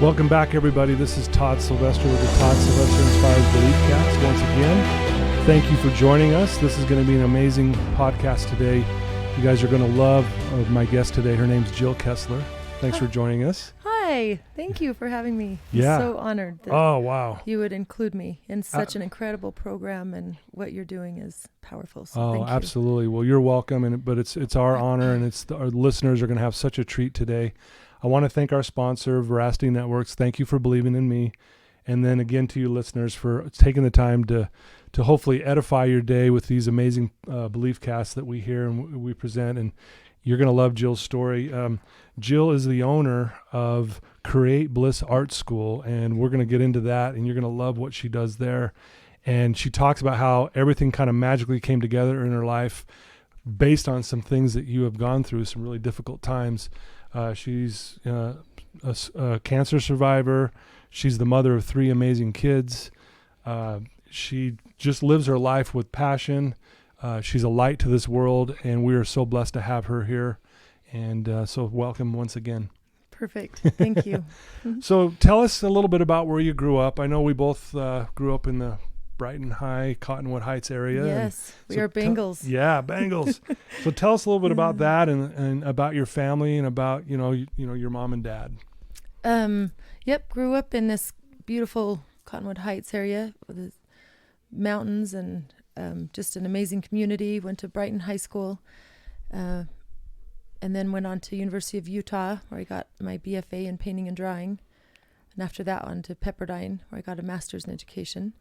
Welcome back, everybody. This is Todd Sylvester with the Todd Sylvester Inspires Belief Cast. Once again, thank you for joining us. This is going to be an amazing podcast today. You guys are going to love my guest today. Her name's Jill Kesler. Thanks for joining us. Hi. Thank you for having me. Yeah. I'm so honored that you would include me in such an incredible program, and what you're doing is powerful. So thank you. Absolutely. Well, you're welcome, but it's our honor, and our listeners are going to have such a treat today. I want to thank our sponsor, Veracity Networks. Thank you for believing in me. And then again to you listeners for taking the time to hopefully edify your day with these amazing belief casts that we hear and we present. And you're going to love Jill's story. Jill is the owner of Create Bliss Art School, and we're going to get into that, and you're going to love what she does there. And she talks about how everything kind of magically came together in her life based on some things that you have gone through, some really difficult times. She's a cancer survivor. She's the mother of 3 amazing kids. She just lives her life with passion. She's a light to this world, and we are so blessed to have her here. And so welcome once again. Perfect. Thank you. So tell us a little bit about where you grew up. I know we both grew up in the Brighton High, Cottonwood Heights area. Yes, we are Bengals. Bengals. So tell us a little bit about that and about your family and about, your mom and dad. Grew up in this beautiful Cottonwood Heights area with the mountains and just an amazing community. Went to Brighton High School and then went on to University of Utah, where I got my BFA in painting and drawing. And after that, on to Pepperdine, where I got a master's in education.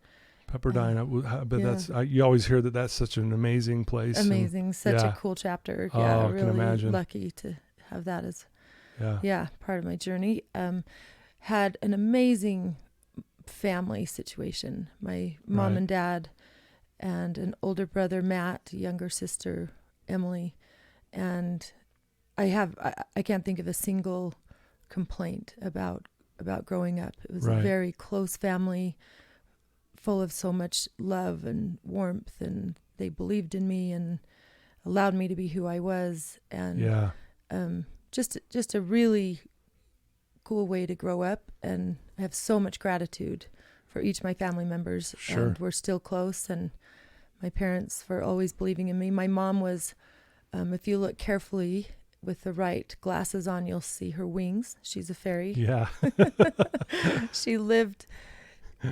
Pepperdine, but that's you always hear that that's such an amazing place. Amazing, such a cool chapter. Yeah, I can imagine. Lucky to have that as part of my journey. Had an amazing family situation. My mom and dad, and an older brother Matt, a younger sister Emily, and I can't think of a single complaint about growing up. It was a very close family, full of so much love and warmth, and they believed in me and allowed me to be who I was. And just a really cool way to grow up. And I have so much gratitude for each of my family members. Sure. And we're still close, and my parents for always believing in me. My mom was, if you look carefully with the right glasses on, you'll see her wings. She's a fairy. Yeah. She lived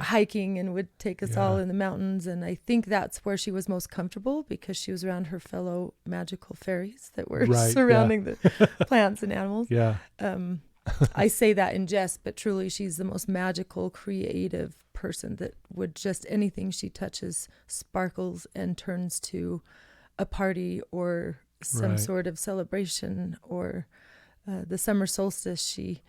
hiking and would take us all in the mountains, and I think that's where she was most comfortable, because she was around her fellow magical fairies that were surrounding the plants and animals. I say that in jest, but truly she's the most magical, creative person that would just, anything she touches sparkles and turns to a party or some sort of celebration. Or the summer solstice, she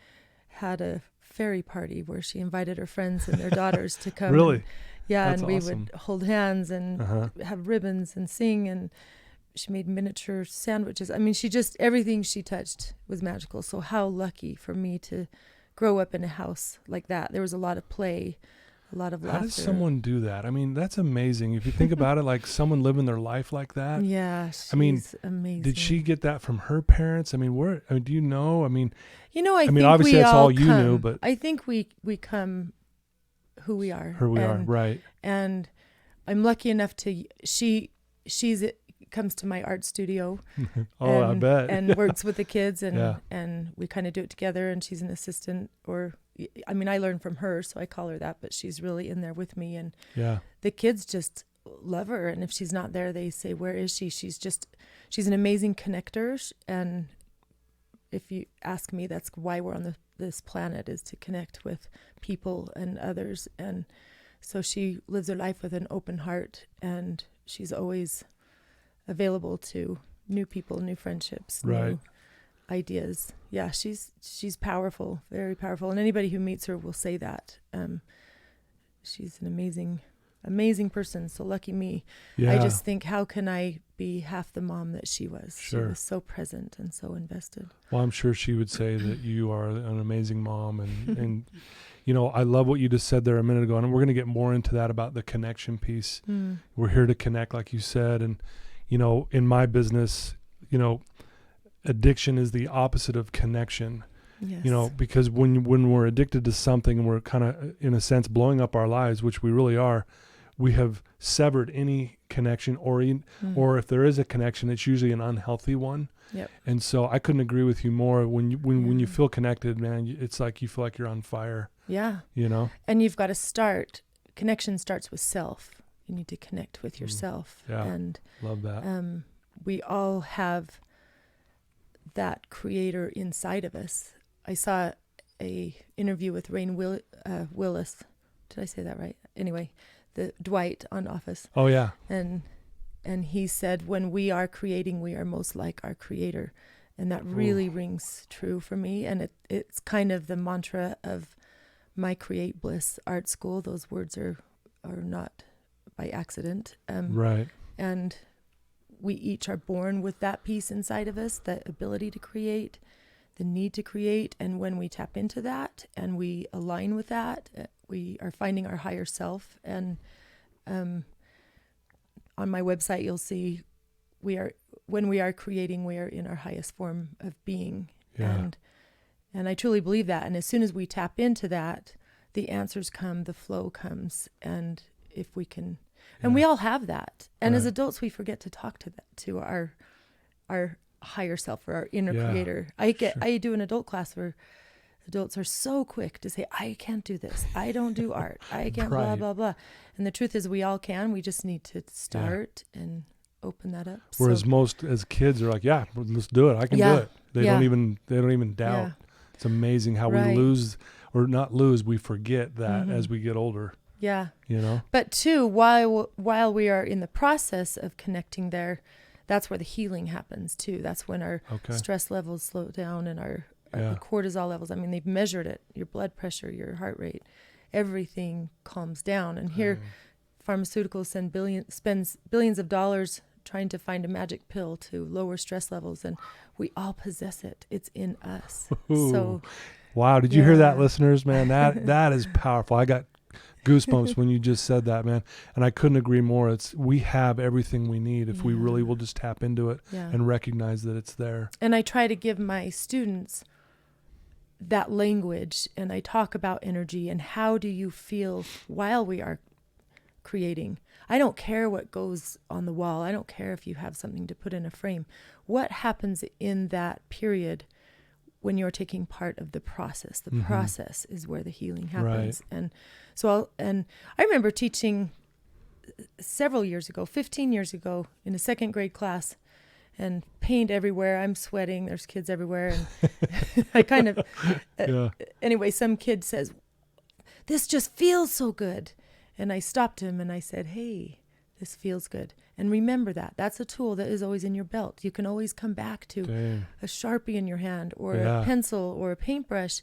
had a fairy party where she invited her friends and their daughters to come. Really? That's awesome. We would hold hands and have ribbons and sing, and she made miniature sandwiches. I mean, everything she touched was magical. So how lucky for me to grow up in a house like that. There was a lot of play, a lot of laughter. How does someone do that? I mean, that's amazing. If you think about it, like someone living their life like that. Yeah, she's amazing. Did she get that from her parents? I mean, do you know? I mean, I think obviously we that's all you come, knew, but I think we come who we are. Right. And I'm lucky enough to comes to my art studio. I bet. And works with the kids, and we kind of do it together, and she's an assistant, I learn from her, so I call her that, but she's really in there with me, and the kids just love her, and if she's not there, they say, where is she? She's an amazing connector, and if you ask me, that's why we're on this planet, is to connect with people and others. And so she lives her life with an open heart, and she's always available to new people, new friendships, new ideas. Yeah, she's powerful, very powerful. And anybody who meets her will say that. She's an amazing person. So lucky me. Yeah. I just think, how can I be half the mom that she was? Sure. She was so present and so invested. Well, I'm sure she would say that you are an amazing mom. And I love what you just said there a minute ago. And we're going to get more into that about the connection piece. We're here to connect, like you said. And, in my business, addiction is the opposite of connection. Yes. You know, because when we're addicted to something and we're kind of, in a sense, blowing up our lives, which we really are, we have severed any connection, or if there is a connection, it's usually an unhealthy one. Yep. And so I couldn't agree with you more. When you feel connected, man, it's like you feel like you're on fire. Yeah. You know? And you've got to start. Connection starts with self. You need to connect with yourself. Yeah. And love that. We all have that creator inside of us. I saw a interview with Rainn Willis. Did I say that right? Anyway, the Dwight on Office. Oh yeah. And he said, when we are creating, we are most like our creator. And that really rings true for me. And it's kind of the mantra of my Create Bliss art school. Those words are not by accident. Right. And we each are born with that piece inside of us, the ability to create, the need to create. And when we tap into that and we align with that, we are finding our higher self. And on my website, you'll see when we are creating, we are in our highest form of being. Yeah. And I truly believe that. And as soon as we tap into that, the answers come, the flow comes. And if we can, and we all have that. And as adults, we forget to talk to our higher self or our inner creator. I do an adult class where adults are so quick to say, I can't do this. I don't do art. I can't blah, blah, blah. And the truth is we all can. We just need to start and open that up. Whereas most as kids are like, yeah, let's do it. I can do it. They don't even doubt. Yeah. It's amazing how we we forget that as we get older. Yeah. You know? But too, while we are in the process of connecting there, that's where the healing happens too. That's when our stress levels slow down and our the cortisol levels. I mean, they've measured it, your blood pressure, your heart rate, everything calms down. And here, pharmaceuticals spends billions of dollars trying to find a magic pill to lower stress levels, and we all possess it. It's in us. Ooh. So, wow, did you hear that, listeners? Man, that is powerful. I got goosebumps when you just said that, man. And I couldn't agree more. We have everything we need if we really will just tap into it and recognize that it's there. And I try to give my students that language, and I talk about energy and how do you feel while we are creating. I don't care what goes on the wall. I don't care if you have something to put in a frame. What happens in that period when you're taking part of the process? The process is where the healing happens. Right. And so I remember teaching several years ago, 15 years ago, in a second grade class, and paint everywhere. I'm sweating. There's kids everywhere. And I kind of, anyway, some kid says, this just feels so good. And I stopped him and I said, hey, this feels good. And remember that. That's a tool that is always in your belt. You can always come back to a Sharpie in your hand or a pencil or a paintbrush,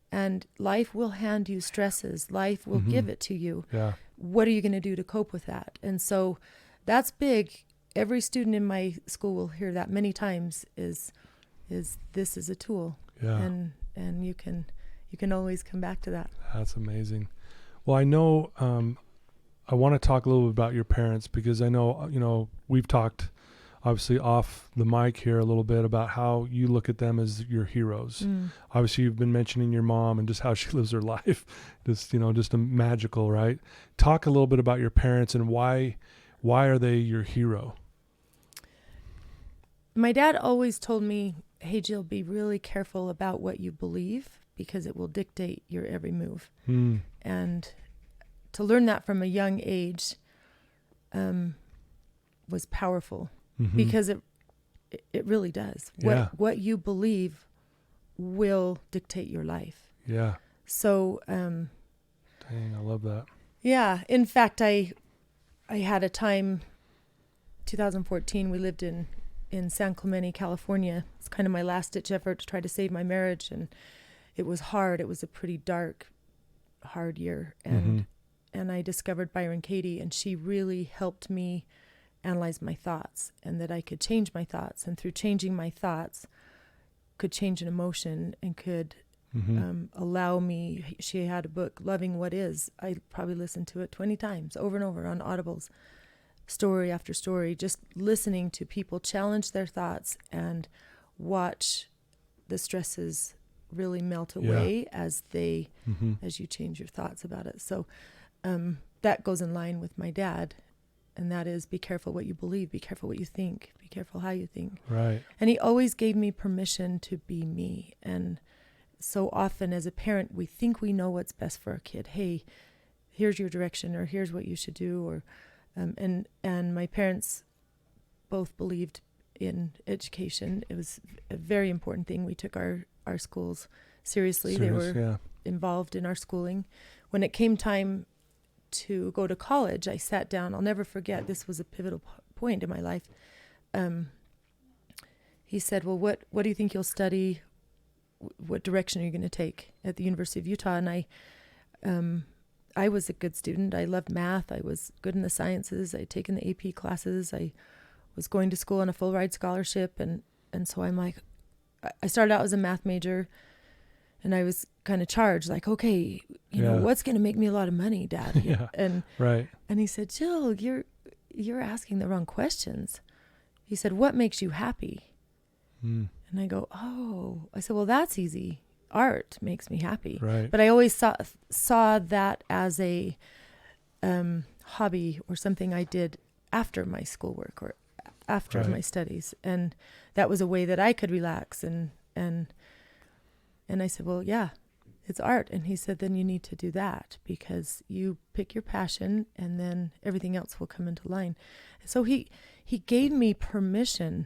and life will hand you stresses. Life will give it to you. Yeah. What are you going to do to cope with that? And so that's big. Every student in my school will hear that many times is this is a tool. Yeah. And you can always come back to that. That's amazing. Well, I know I want to talk a little bit about your parents, because I know, we've talked obviously off the mic here a little bit about how you look at them as your heroes. Obviously you've been mentioning your mom and just how she lives her life. Just a magical, right? Talk a little bit about your parents and why are they your hero? My dad always told me, hey, Jill, be really careful about what you believe, because it will dictate your every move. And to learn that from a young age was powerful, because it really does. What you believe will dictate your life. Yeah. So dang, I love that. Yeah. In fact, I had a time, 2014, we lived in San Clemente, California. It's kind of my last ditch effort to try to save my marriage, and it was hard. It was a pretty dark, hard year. And I discovered Byron Katie, and she really helped me analyze my thoughts, and that I could change my thoughts. And through changing my thoughts, could change an emotion and could allow me. She had a book, Loving What Is. I probably listened to it 20 times over and over on Audibles, story after story, just listening to people challenge their thoughts and watch the stresses really melt away as you change your thoughts about it. So that goes in line with my dad, and that is, be careful what you believe, be careful what you think, be careful how you think. Right. And he always gave me permission to be me. And so often as a parent, we think we know what's best for our kid. Hey, here's your direction, or here's what you should do, or and my parents both believed in education. It was a very important thing. We took our schools seriously. They were involved in our schooling. When it came time to go to college, I sat down. I'll never forget. This was a pivotal point in my life. He said, well, what do you think you'll study? What direction are you going to take at the University of Utah? And I was a good student. I loved math. I was good in the sciences. I'd taken the AP classes. I was going to school on a full ride scholarship. And so I'm like, I started out as a math major, and I was kind of charged, like, okay, you know, what's going to make me a lot of money, Dad? And he said, Jill, you're asking the wrong questions. He said, what makes you happy? And I go, I said, well, that's easy. Art makes me happy. Right. But I always saw that as a hobby or something I did after my schoolwork or after my studies. And that was a way that I could relax. And I said, well, yeah, it's art. And he said, then you need to do that, because you pick your passion and then everything else will come into line. So he gave me permission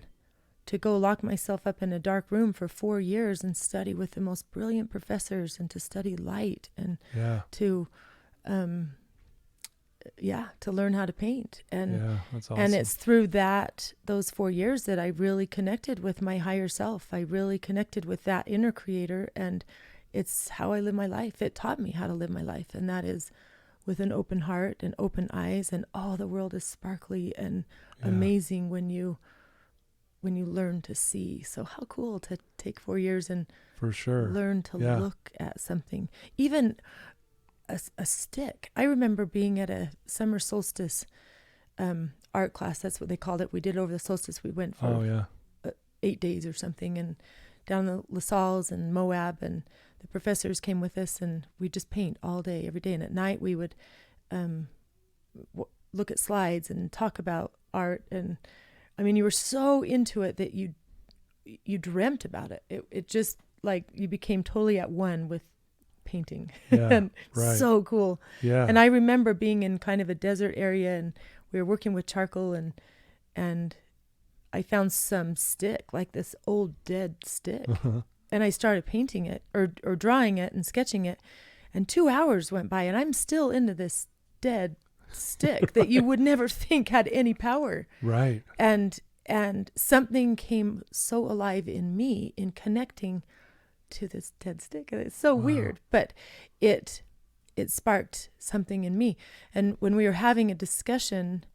to go lock myself up in a dark room for 4 years and study with the most brilliant professors, and to study light, and to learn how to paint. And that's awesome. And it's through those 4 years that I really connected with my higher self. I really connected with that inner creator, and it's how I live my life. It taught me how to live my life, and that is with an open heart and open eyes, and the world is sparkly and amazing when you learn to see. So how cool to take 4 years and for sure learn to look at something, even a stick. I remember being at a summer solstice art class. That's what they called it. We did it over the solstice. We went for 8 days or something, and down the La Salles and Moab, and the professors came with us, and we just paint all day, every day. And at night we would look at slides and talk about art. And I mean, you were so into it that you dreamt about it. It just, like, you became totally at one with painting. And so cool. And I remember being in kind of a desert area, and we were working with charcoal, and I found some stick, like this old dead stick. And I started painting it or drawing it and sketching it, and 2 hours went by, and I'm still into this dead stick that you would never think had any power. Right. And something came so alive in me in connecting to this dead stick. It's so weird, but it sparked something in me. And when we were having a discussion,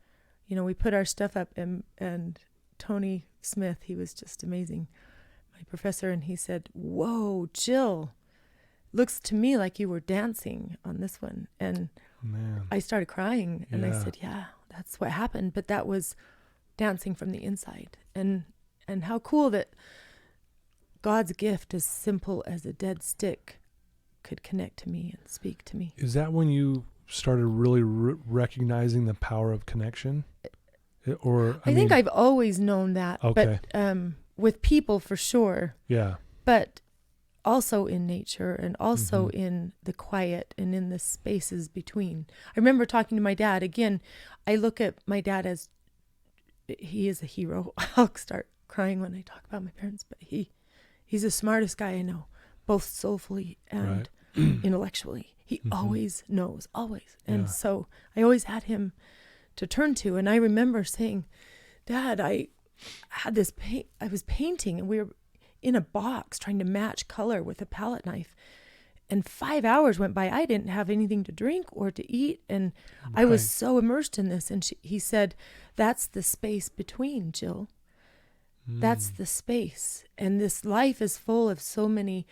you know, we put our stuff up, and Tony Smith, he was just amazing, my professor, and he said, "Whoa, Jill, looks to me like you were dancing on this one." And I started crying, and I said, "Yeah, that's what happened." But that was dancing from the inside. And how cool that God's gift, as simple as a dead stick, could connect to me and speak to me. Is that when you started really recognizing the power of connection? Or I think I've always known that, but with people for sure. Yeah. But also in nature, and also in the quiet, and in the spaces between. I remember talking to my dad. Again, I look at my dad as, he is a hero. I'll start crying when I talk about my parents, but he's the smartest guy I know, both soulfully and intellectually. He always knows, always. And so I always had him to turn to. And I remember saying, "Dad, I had this I was painting, and we were in a box trying to match color with a palette knife. And 5 hours went by. I didn't have anything to drink or to eat. And I was so immersed in this." And he said, "That's the space between, Jill. That's the space. And this life is full of so many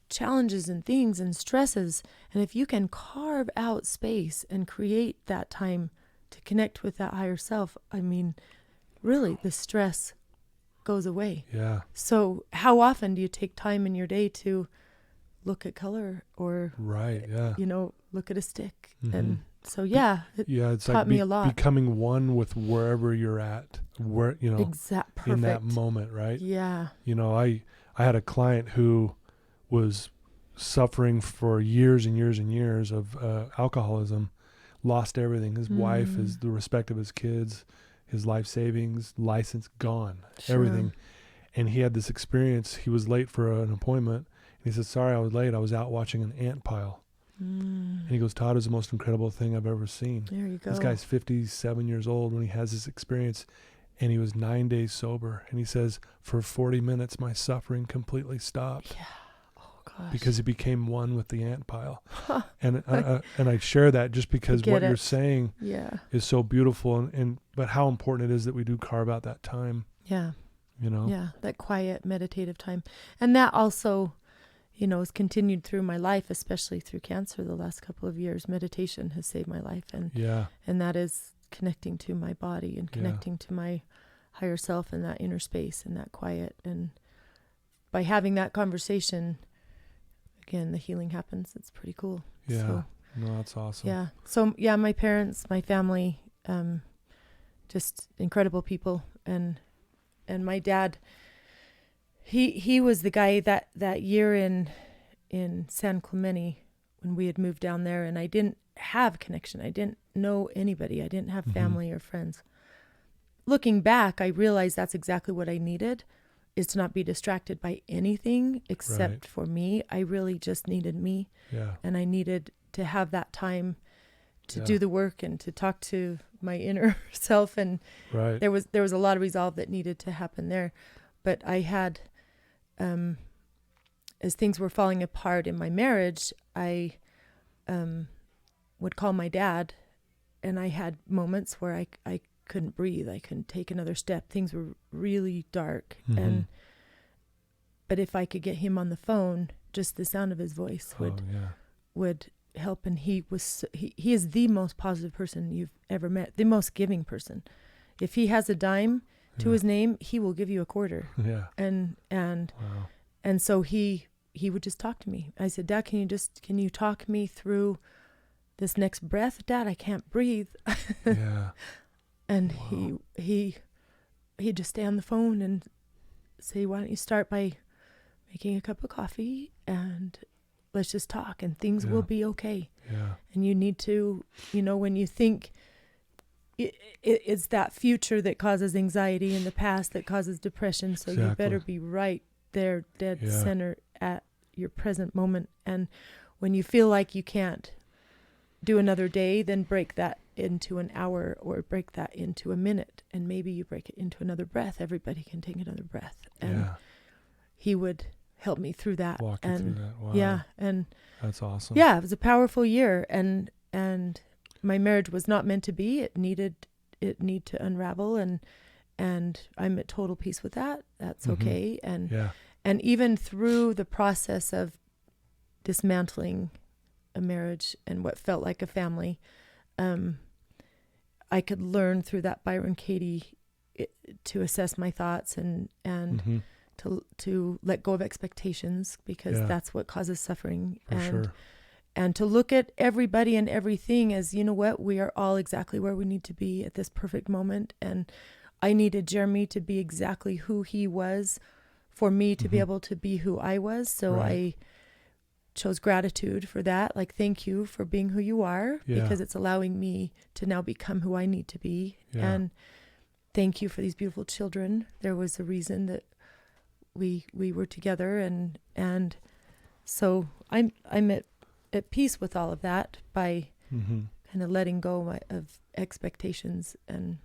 challenges and things and stresses. And if you can carve out space and create that time to connect with that higher self, I mean, really, the stress goes away." Yeah. So how often do you take time in your day to look at color or, look at a stick. Mm-hmm. And so, it taught me a lot. Becoming one with wherever you're at, where, Perfect. in that moment, right? Yeah. I had a client who was suffering for years and years and years of alcoholism, lost everything. His wife, the respect of his kids, his life savings, license gone, everything. And he had this experience. He was late for an appointment. And he said, sorry, I was late. I was out watching an ant pile. And he goes, Todd, is the most incredible thing I've ever seen. There you go. This guy's 57 years old when he has this experience, and he was 9 days sober. And he says, for 40 minutes, my suffering completely stopped. Yeah. Oh, gosh. Because he became one with the ant pile. And I share that just because what you're saying is so beautiful. But how important it is that we do carve out that time. Yeah. Yeah, that quiet meditative time. And that also, has continued through my life, especially through cancer the last couple of years. Meditation has saved my life. And that is connecting to my body and connecting to my higher self and that inner space and that quiet. And by having that conversation, again, the healing happens. It's pretty cool. Yeah. So, no, that's awesome. Yeah. So, my parents, my family, just incredible people. And my dad, he was the guy that year in San Clemente when we had moved down there, and I didn't have connection. I didn't know anybody. I didn't have family or friends. Looking back, I realized that's exactly what I needed, is to not be distracted by anything except for me. I really just needed me. Yeah. And I needed to have that time to do the work and to talk to my inner self. And there was a lot of resolve that needed to happen there. But I had, as things were falling apart in my marriage, I would call my dad, and I had moments where I couldn't breathe. I couldn't take another step. Things were really dark. But if I could get him on the phone, just the sound of his voice would help. And he is the most positive person you've ever met, the most giving person. If he has a dime to his name, he will give you a quarter. Yeah. And so he would just talk to me. I said, Dad, can you talk me through this next breath? Dad, I can't breathe. Yeah. And he'd just stay on the phone and say, why don't you start by making a cup of coffee and let's just talk and things will be okay. Yeah. And you need to, when you think it's that future that causes anxiety and the past that causes depression. So you better be right there, dead center at your present moment. And when you feel like you can't do another day, then break that into an hour or break that into a minute. And maybe you break it into another breath. Everybody can take another breath. And he would help me through that. Walk you through that. Wow. Yeah. And that's awesome. Yeah, it was a powerful year. And my marriage was not meant to be. It needed to unravel, and I'm at total peace with that. That's okay. And even through the process of dismantling a marriage and what felt like a family, I could learn through that Byron Katie to assess my thoughts and to let go of expectations, because that's what causes suffering. And to look at everybody and everything as, we are all exactly where we need to be at this perfect moment. And I needed Jeremy to be exactly who he was for me to be able to be who I was. So I chose gratitude for that. Like, thank you for being who you are, because it's allowing me to now become who I need to be. Yeah. And thank you for these beautiful children. There was a reason that we were together. And so I'm at peace with all of that by kind of letting go of expectations. And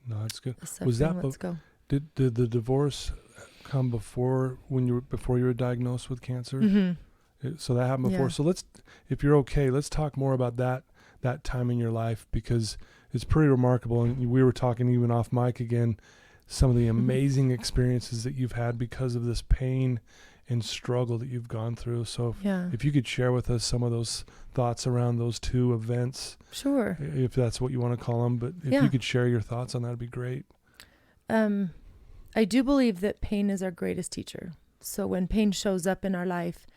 no, that's good. Was that did the divorce come before you were diagnosed with cancer? So that happened before. So if you're okay, let's talk more about that time in your life, because it's pretty remarkable. And we were talking even off mic again, some of the amazing experiences that you've had because of this pain and struggle that you've gone through. So if you could share with us some of those thoughts around those two events. Sure. If that's what you want to call them, but if you could share your thoughts on that, it'd be great. I do believe that pain is our greatest teacher. So when pain shows up in our life,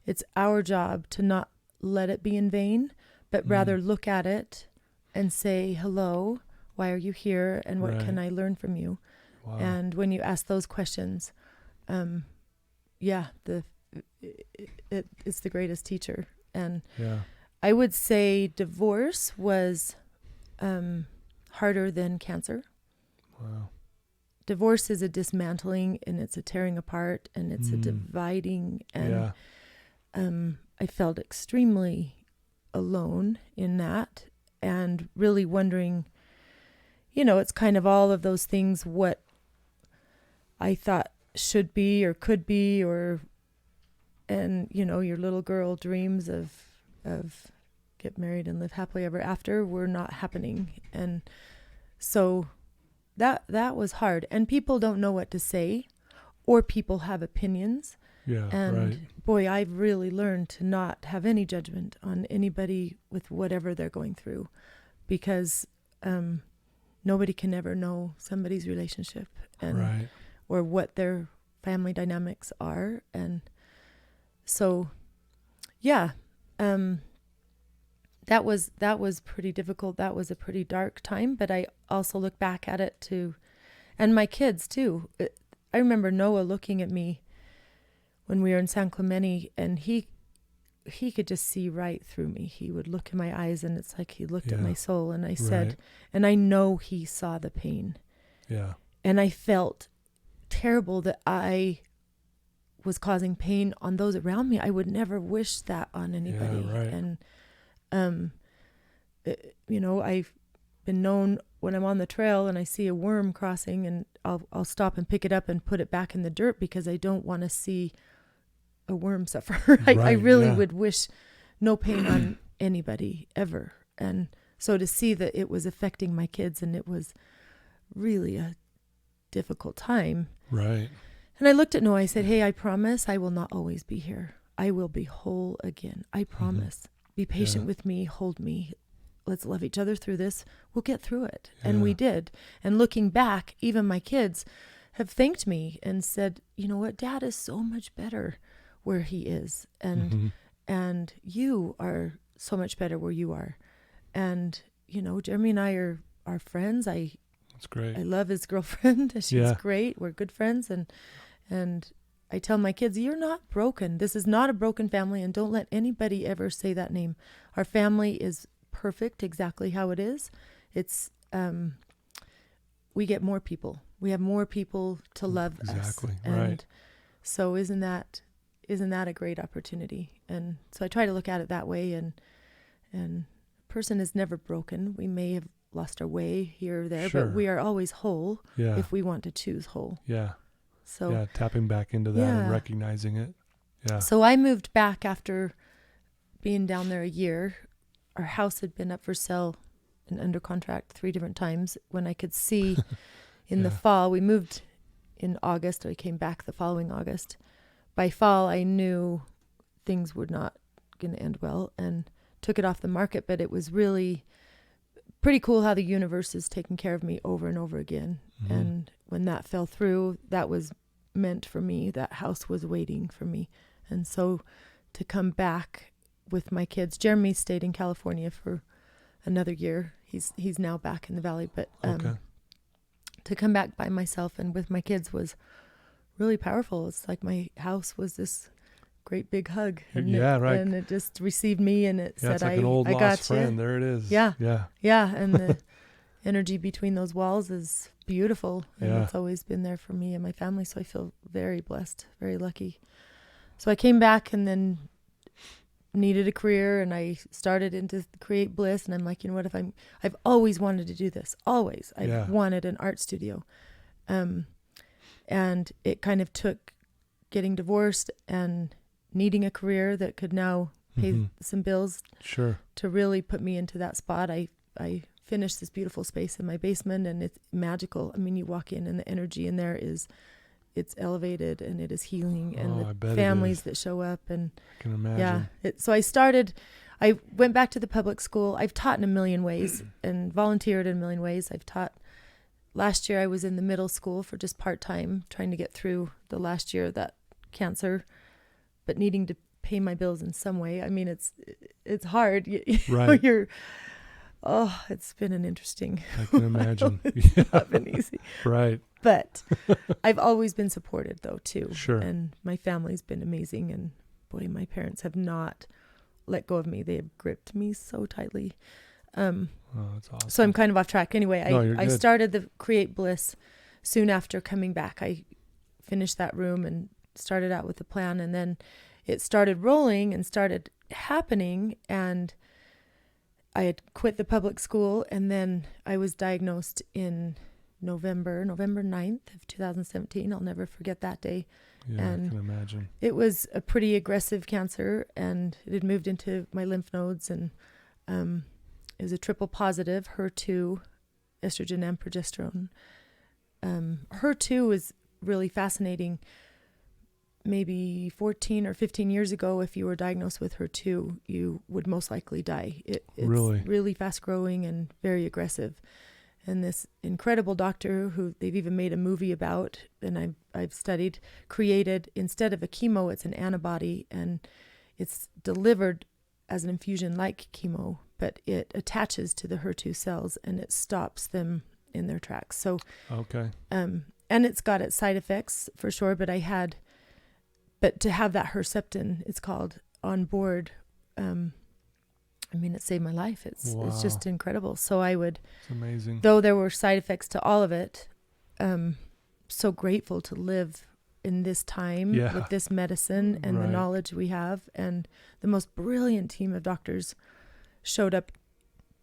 it's our job to not let it be in vain, but rather look at it and say, hello, why are you here? And what can I learn from you? Wow. And when you ask those questions, it's the greatest teacher. And I would say divorce was harder than cancer. Wow. Divorce is a dismantling, and it's a tearing apart, and it's a dividing. And I felt extremely alone in that, and really wondering, it's kind of all of those things, what I thought should be or could be, and your little girl dreams of get married and live happily ever after were not happening. And so that was hard, and people don't know what to say, or people have opinions. Yeah. And boy, I've really learned to not have any judgment on anybody with whatever they're going through, because nobody can ever know somebody's relationship and or what their family dynamics are. And so that was pretty difficult. That was a pretty dark time, but I also look back at it too, and my kids too. I remember Noah looking at me when we were in San Clemente, and he could just see right through me. He would look in my eyes, and it's like he looked at my soul. And I said, and I know he saw the pain. Yeah. And I felt terrible that I was causing pain on those around me. I would never wish that on anybody. Yeah, right. And I've been known when I'm on the trail and I see a worm crossing, and I'll stop and pick it up and put it back in the dirt, because I don't want to see a worm suffer. I really would wish no pain on anybody ever. And so to see that it was affecting my kids, and it was really a difficult time. Right. And I looked at Noah. I said, hey, I promise I will not always be here. I will be whole again. I promise. Be patient with me. Hold me. Let's love each other through this. We'll get through it. Yeah. And we did. And looking back, even my kids have thanked me and said, you know what, Dad is so much better where he is. And and you are so much better where you are. And, Jeremy and I are friends. That's great. I love his girlfriend. She's great. We're good friends. And I tell my kids, you're not broken. This is not a broken family, and don't let anybody ever say that name. Our family is perfect exactly how it is. It's we get more people. We have more people to love us. Exactly. And so isn't that a great opportunity? And so I try to look at it that way, and a person is never broken. We may have lost our way here or there, but we are always whole if we want to choose whole. Yeah. So tapping back into that and recognizing it. Yeah. So I moved back after being down there a year. Our house had been up for sale and under contract 3 different times. When I could see in the fall, we moved in August. I came back the following August. By fall, I knew things were not going to end well, and took it off the market. But it was really pretty cool how the universe is taking care of me over and over again. And when that fell through, that was meant for me. That house was waiting for me. And so to come back with my kids, Jeremy stayed in California for another year. He's now back in the valley, but to come back by myself and with my kids was really powerful. It's like my house was this great big hug, and and it just received me, and it said, it's like an old lost friend. There it is. And the energy between those walls is beautiful, and it's always been there for me and my family. So I feel very blessed, very lucky. So I came back and then needed a career, and I started into Create Bliss, and I'm like, you know what, I've always wanted to do this. Always. I've wanted an art studio. And it kind of took getting divorced and needing a career that could now pay some bills to really put me into that spot. I finished this beautiful space in my basement, and it's magical. I mean, you walk in and the energy in there it's elevated, and it is healing, and the families that show up, and I can imagine. So I went back to the public school. I've taught in a million ways and volunteered in a million ways. I've taught. Last year I was in the middle school for just part-time, trying to get through the last year of that cancer, but needing to pay my bills in some way. I mean, it's hard. Right. It's been an interesting. I can imagine. It's not been easy. Right. But I've always been supported though too. Sure. And my family's been amazing, and boy, my parents have not let go of me. They have gripped me so tightly. That's awesome. So I'm kind of off track. Anyway, I good. started the Create Bliss soon after coming back. I finished that room and started out with a plan, and then it started rolling and started happening, and I had quit the public school, and then I was diagnosed in November 9th of 2017. I'll never forget that day. Yeah, and I can imagine. It was a pretty aggressive cancer, and it had moved into my lymph nodes, and it was a triple positive, HER2, estrogen and progesterone. HER2 is really fascinating. Maybe 14 or 15 years ago, if you were diagnosed with HER2, you would most likely die. It's really fast growing and very aggressive. And this incredible doctor who they've even made a movie about, and I've studied, created, instead of a chemo, it's an antibody, and it's delivered as an infusion like chemo, but it attaches to the HER2 cells and it stops them in their tracks. So, okay. And it's got its side effects for sure, but to have that Herceptin, it's called, on board, it saved my life. It's just incredible. So it's amazing. Though there were side effects to all of it, so grateful to live in this time with this medicine and the knowledge we have, and the most brilliant team of doctors showed up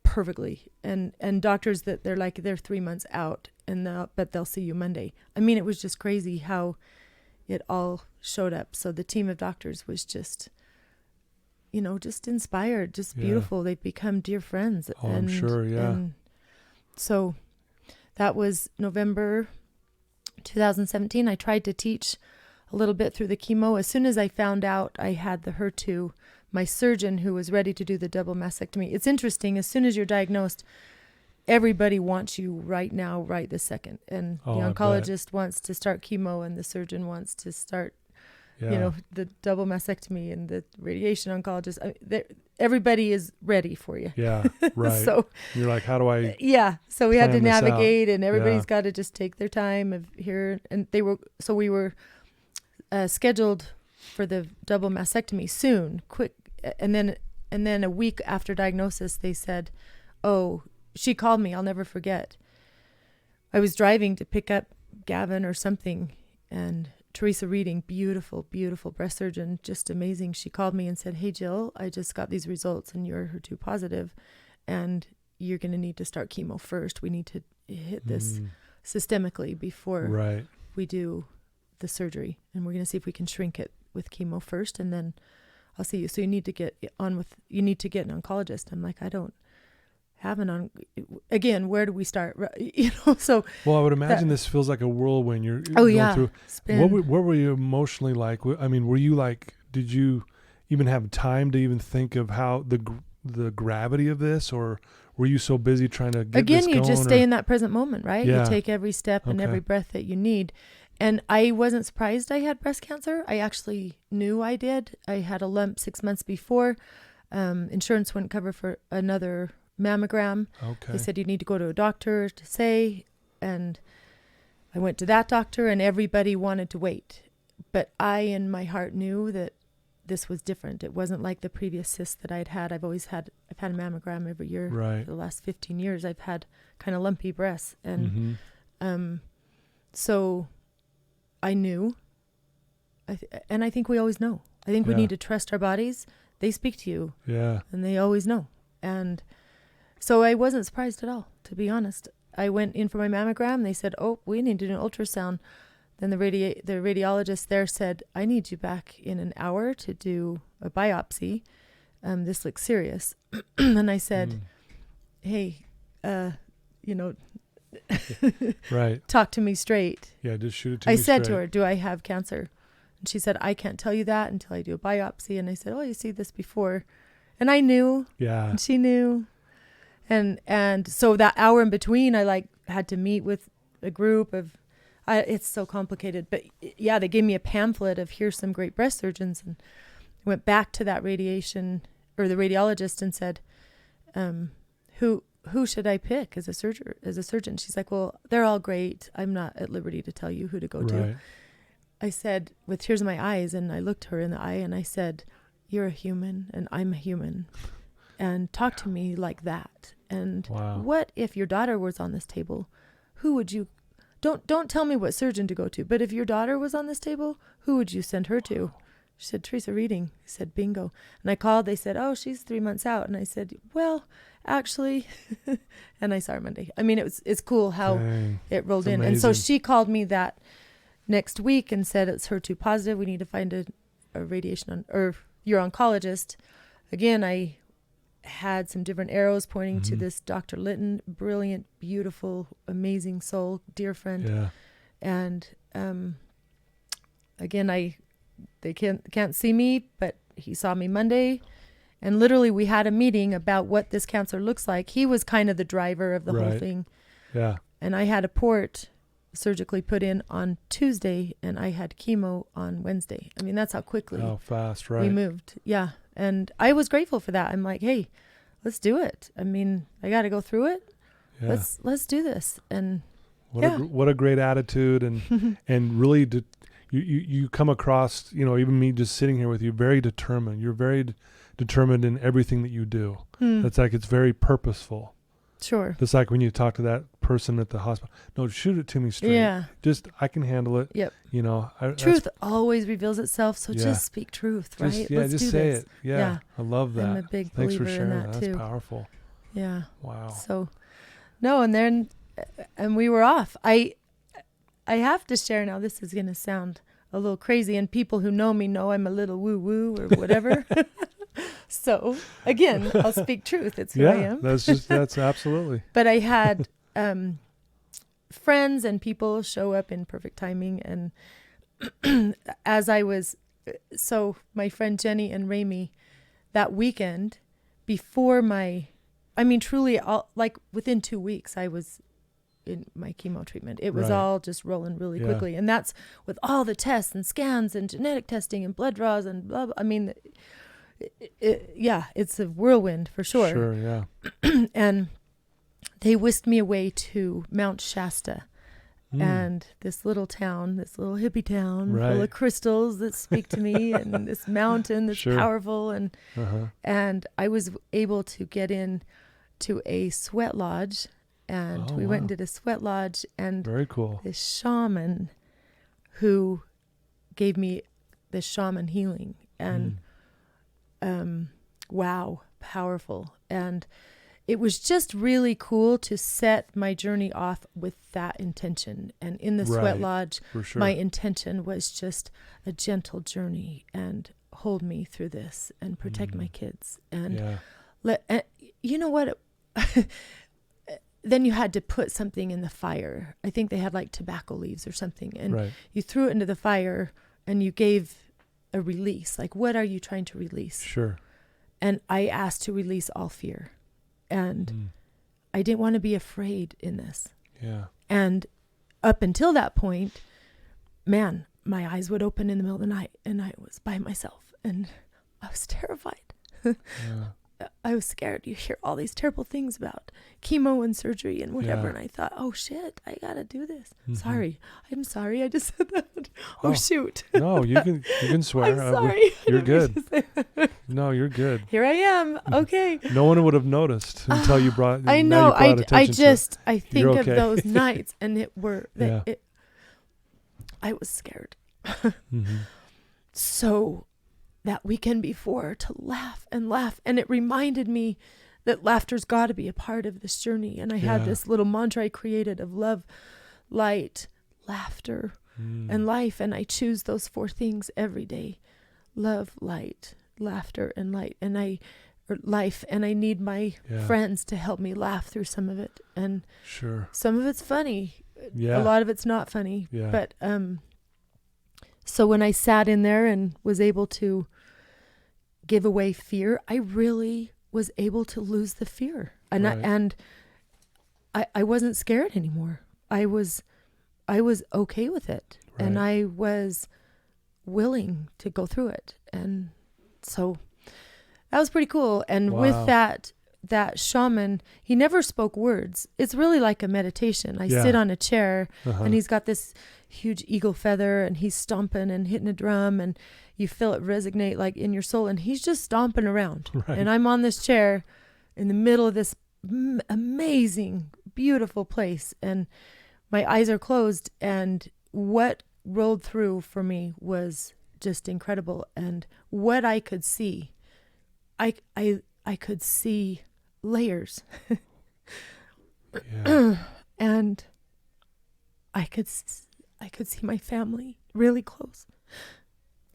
perfectly, and doctors that they're 3 months out, but they'll see you Monday. I mean, it was just crazy how it all showed up. So the team of doctors was just, just inspired, just beautiful. They've become dear friends. Oh, I'm sure, yeah. And so that was November 2017. I tried to teach a little bit through the chemo. As soon as I found out I had the HER2, my surgeon, who was ready to do the double mastectomy, it's interesting, as soon as you're diagnosed, everybody wants you right now, right this second. And the oncologist wants to start chemo, and the surgeon wants to start, the double mastectomy, and the radiation oncologist. Everybody is ready for you. Yeah, right. So you're like, how do I? Yeah. So we had to navigate, and everybody's Yeah. got to just take their time of here. And we were scheduled for the double mastectomy soon, quick. And then a week after diagnosis, they said, she called me. I'll never forget. I was driving to pick up Gavin or something, and Teresa Reading, beautiful, beautiful breast surgeon, just amazing. She called me and said, "Hey, Jill, I just got these results, and you're HER2 positive, and you're going to need to start chemo first. We need to hit this systemically before we do the surgery, and we're going to see if we can shrink it with chemo first, and then I'll see you. So you need to get an oncologist." I'm like, I don't have again, where do we start? So. Well, I would imagine this feels like a whirlwind. You're going through. What were you emotionally like? I mean, were you like, did you even have time to even think of how the gravity of this, or were you so busy trying to get this going? You just stay in that present moment, right? Yeah. You take every step and every breath that you need. And I wasn't surprised I had breast cancer. I actually knew I did. I had a lump 6 months before. Insurance wouldn't cover for another mammogram. Okay. They said you need to go to a doctor to say, and I went to that doctor, and everybody wanted to wait. But I, in my heart, knew that this was different. It wasn't like the previous cysts that I'd had. I've had a mammogram every year for the last 15 years. I've had kind of lumpy breasts, and so I knew, and I think we always know. I think we need to trust our bodies. They speak to you, and they always know. And so I wasn't surprised at all, to be honest. I went in for my mammogram. They said, we need to do an ultrasound. Then the radiologist there said, I need you back in an hour to do a biopsy. This looks serious. And I said, hey, talk to me straight. Yeah, just shoot it to me I said straight. to her, do I have cancer? And she said, I can't tell you that until I do a biopsy. And I said, you see this before. And I knew. Yeah. And she knew. And so that hour in between, I had to meet with a group of, it's so complicated. But yeah, they gave me a pamphlet of here's some great breast surgeons. And went back to that radiation or the radiologist and said, who should I pick as a surgeon? She's like, well, they're all great. I'm not at liberty to tell you who to go to. I said, with tears in my eyes, and I looked her in the eye and I said, you're a human and I'm a human, and talk to me like that. And what if your daughter was on this table? Who would you, don't tell me what surgeon to go to, but if your daughter was on this table, who would you send her to? She said, Teresa Reading. I said, bingo. And I called, they said, oh, she's 3 months out. And I said, well, actually, and I saw her Monday. I mean, it's cool how it rolled in. And so she called me that next week and said, it's HER2 positive. We need to find a radiation or your oncologist. Again, I had some different arrows pointing to this Dr. Litton, brilliant, beautiful, amazing soul, dear friend. Yeah. And again, they can't see me, but he saw me Monday, and literally we had a meeting about what this cancer looks like. He was kind of the driver of the whole thing. Yeah. And I had a port surgically put in on Tuesday, and I had chemo on Wednesday. I mean, that's how quickly fast, we moved. Yeah. And I was grateful for that. I'm like, hey, let's do it. I mean, I got to go through it. Yeah. Let's do this. And what a great attitude, and and really you come across, even me just sitting here with you, very determined. You're very determined in everything that you do. That's like, it's very purposeful. Sure. Just like when you talk to that person at the hospital. No, shoot it to me straight. Yeah. Just, I can handle it. Yep. Truth always reveals itself. So just speak truth, right? Let's just say it. Yeah. I love that. I'm a big Thanks believer for sharing in that too. That's powerful. Yeah. Wow. So, no, and we were off. I have to share now. This is going to sound a little crazy, and people who know me know I'm a little woo-woo or whatever. So again, I'll speak truth. It's who I am. That's absolutely. But I had friends and people show up in perfect timing. And as I was, so my friend Jenny and Rami, that weekend before truly like within 2 weeks, I was in my chemo treatment. It was all just rolling really quickly. And that's with all the tests and scans and genetic testing and blood draws and blah, blah. I mean, it's a whirlwind for sure. Sure, yeah. And they whisked me away to Mount Shasta. And this little town, this little hippie town full of crystals that speak to me, and this mountain that's powerful. And I was able to get in to a sweat lodge, and we went and did a sweat lodge, and very cool. This shaman who gave me this shaman healing, and powerful. And it was just really cool to set my journey off with that intention. And in the sweat lodge, my intention was just a gentle journey and hold me through this and protect my kids. And you know what? Then you had to put something in the fire. I think they had like tobacco leaves or something. And you threw it into the fire and you gave a release. Like, what are you trying to release? Sure. And I asked to release all fear. And I didn't want to be afraid in this. Yeah. And up until that point, man, my eyes would open in the middle of the night and I was by myself and I was terrified. I was scared. You hear all these terrible things about chemo and surgery and whatever. And I thought, oh shit, I got to do this. Sorry. I'm sorry. I just said that. Oh shoot. No, you can swear. I'm sorry. You're good. No, you're good. Here I am. Okay. No one would have noticed until you brought. I know. I think okay. of those nights, and I was scared. So that weekend before, to laugh, and it reminded me that laughter's got to be a part of this journey. And I had this little mantra I created of love, light, laughter, and life, and I choose those 4 things every day: love, light, laughter, and light. And life, and I need my friends to help me laugh through some of it. And some of it's funny, a lot of it's not funny. But so when I sat in there and was able to give away fear, I really was able to lose the fear. And I wasn't scared anymore. I was okay with it. And I was willing to go through it. And So that was pretty cool. And with that shaman, he never spoke words. It's really like a meditation. I sit on a chair and he's got this huge eagle feather and he's stomping and hitting a drum and you feel it resonate like in your soul, and he's just stomping around. Right. And I'm on this chair in the middle of this amazing, beautiful place, and my eyes are closed, and what rolled through for me was just incredible. And what I could see, I could see layers. And I could see my family really close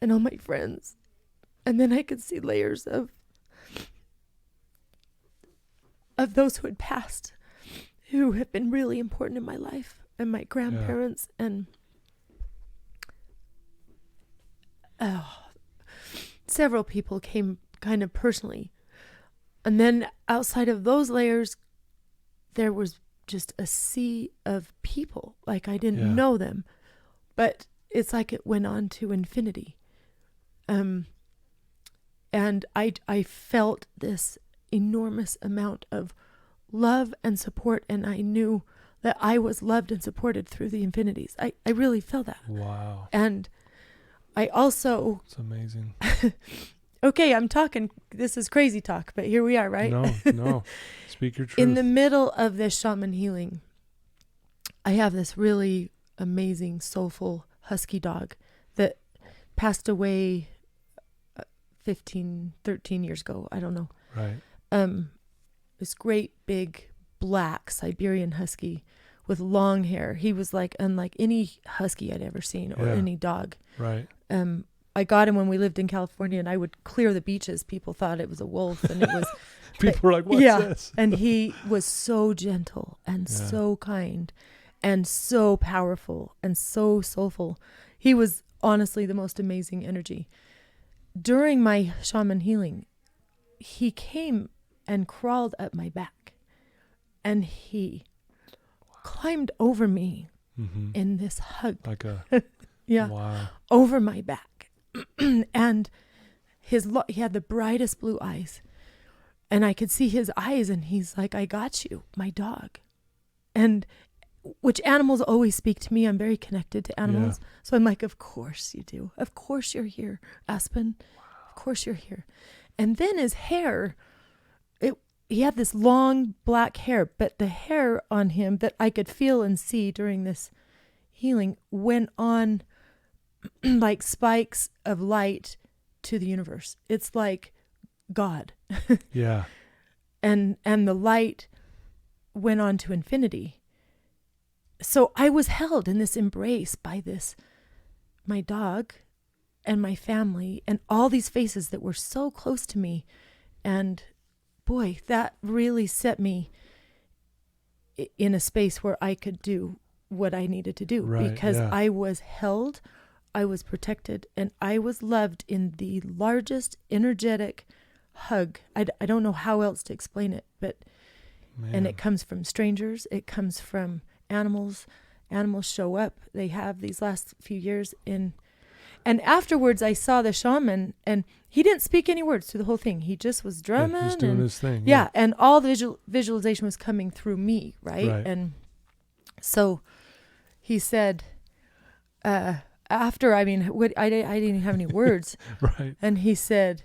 and all my friends. And then I could see layers of those who had passed, who have been really important in my life, and my grandparents and several people came kind of personally. And then outside of those layers, there was just a sea of people. Like I didn't know them, but it's like it went on to infinity. And I felt this enormous amount of love and support, and I knew that I was loved and supported through the infinities. I really felt that. Wow. And I also... It's amazing. Okay, I'm talking, this is crazy talk, but here we are, right? No. Speak your truth. In the middle of this shaman healing, I have this really amazing, soulful husky dog that passed away 13 years ago. I don't know. Right. This great big black Siberian husky with long hair. He was like unlike any husky I'd ever seen or any dog. Right. I got him when we lived in California, and I would clear the beaches. People thought it was a wolf, and it was people were like, "What's this?" And he was so gentle and so kind and so powerful and so soulful. He was honestly the most amazing energy. During my shaman healing, he came and crawled up my back, and he climbed over me in this hug. Like a over my back. And he had the brightest blue eyes, and I could see his eyes, and he's like, "I got you, my dog." And which animals always speak to me. I'm very connected to animals. So I'm like, "Of course you do. Of course you're here, Aspen. Of course you're here." And then his hair, he had this long black hair, but the hair on him that I could feel and see during this healing went on like spikes of light to the universe. It's like God. Yeah. And the light went on to infinity. So I was held in this embrace by my dog and my family and all these faces that were so close to me. And boy, that really set me in a space where I could do what I needed to do, because I was held, I was protected, and I was loved in the largest energetic hug. I don't know how else to explain it, but and it comes from strangers, it comes from animals. Animals show up. They have these last few years and afterwards I saw the shaman, and he didn't speak any words through the whole thing. He just was drumming. He's doing his thing. Yeah, and all the visualization was coming through me, right? And so he said, after, I didn't have any words. Right. And he said,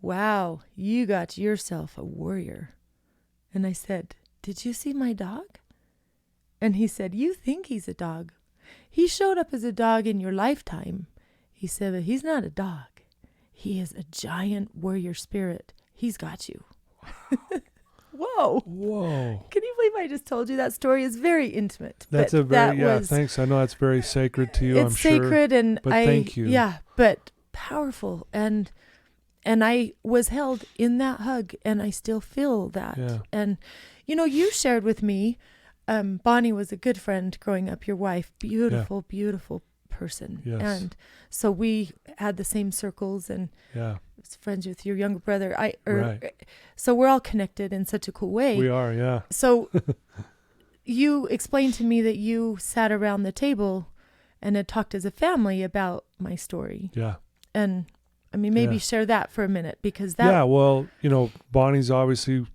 "Wow, you got yourself a warrior." And I said, "Did you see my dog?" And he said, "You think he's a dog. He showed up as a dog in your lifetime." He said, "But he's not a dog. He is a giant warrior spirit. He's got you." Whoa. Can you believe I just told you that story? Is very intimate. That's thanks. I know that's very sacred to you, I'm sure. It's sacred, and but thank you. Yeah, but powerful. And I was held in that hug, and I still feel that. Yeah. And, you shared with me, Bonnie was a good friend growing up, your wife, beautiful, beautiful person. Yes. And so we had the same circles, and was friends with your younger brother. So we're all connected in such a cool way. We are, yeah. So you explained to me that you sat around the table and had talked as a family about my story. Yeah. And I mean, maybe share that for a minute, because that. Yeah, well, Bonnie's obviously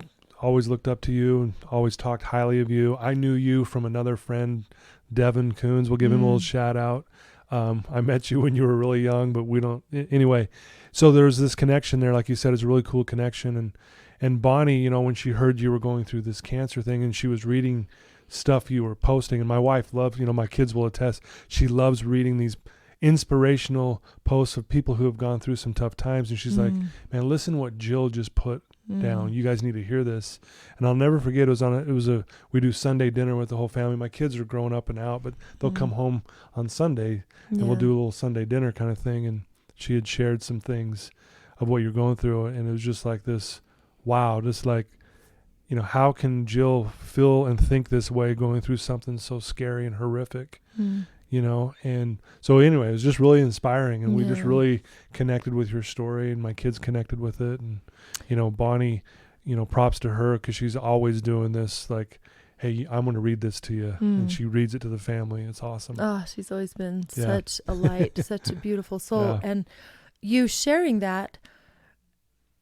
always looked up to you and always talked highly of you. I knew you from another friend, Devon Kunz. We'll give him a little shout out. I met you when you were really young, but we don't. Anyway, so there's this connection there. Like you said, it's a really cool connection. And Bonnie, when she heard you were going through this cancer thing and she was reading stuff you were posting, and my wife loves, my kids will attest, she loves reading these inspirational posts of people who have gone through some tough times. And she's like, man, listen what Jill just put down. You guys need to hear this. And I'll never forget, we do Sunday dinner with the whole family. My kids are growing up and out, but they'll come home on Sunday and we'll do a little Sunday dinner kind of thing. And she had shared some things of what you're going through. And it was just like this, wow, just like, how can Jill feel and think this way going through something so scary and horrific, and so anyway, it was just really inspiring, and we just really connected with your story, and my kids connected with it. And, Bonnie, props to her, because she's always doing this, like, hey, I'm going to read this to you. And she reads it to the family. It's awesome. Oh, she's always been such a light, such a beautiful soul. Yeah. And you sharing that,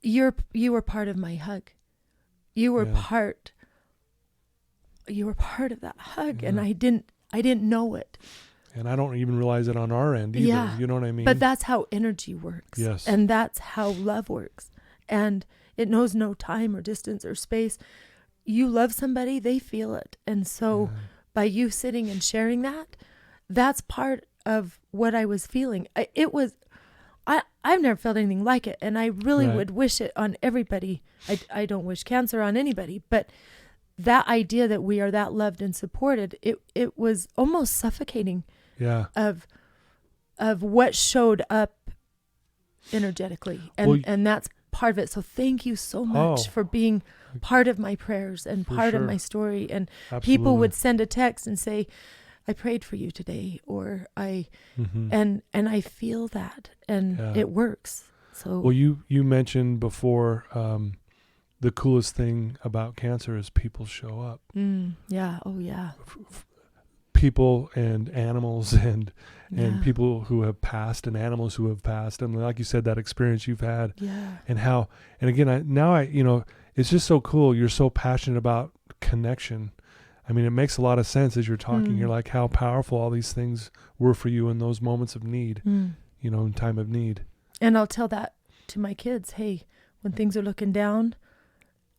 you were part of my hug. You were part of that hug, and I didn't know it. And I don't even realize it on our end either. Yeah. You know what I mean? But that's how energy works. Yes. And that's how love works. And it knows no time or distance or space. You love somebody, they feel it. And so by you sitting and sharing that, that's part of what I was feeling. I've never felt anything like it. And I really would wish it on everybody. I don't wish cancer on anybody, but that idea that we are that loved and supported, it was almost suffocating. Yeah. Of what showed up energetically. And that's part of it. So thank you so much for being part of my prayers and part of my story. And people would send a text and say, I prayed for you today, or and I feel that, and it works. So well, you mentioned before, the coolest thing about cancer is people show up. Yeah. Oh yeah. People and animals and people who have passed and animals who have passed. And like you said, that experience you've had and how, and again, I it's just so cool. You're so passionate about connection. I mean, it makes a lot of sense as you're talking. You're like, how powerful all these things were for you in those moments of need, in time of need. And I'll tell that to my kids. Hey, when things are looking down,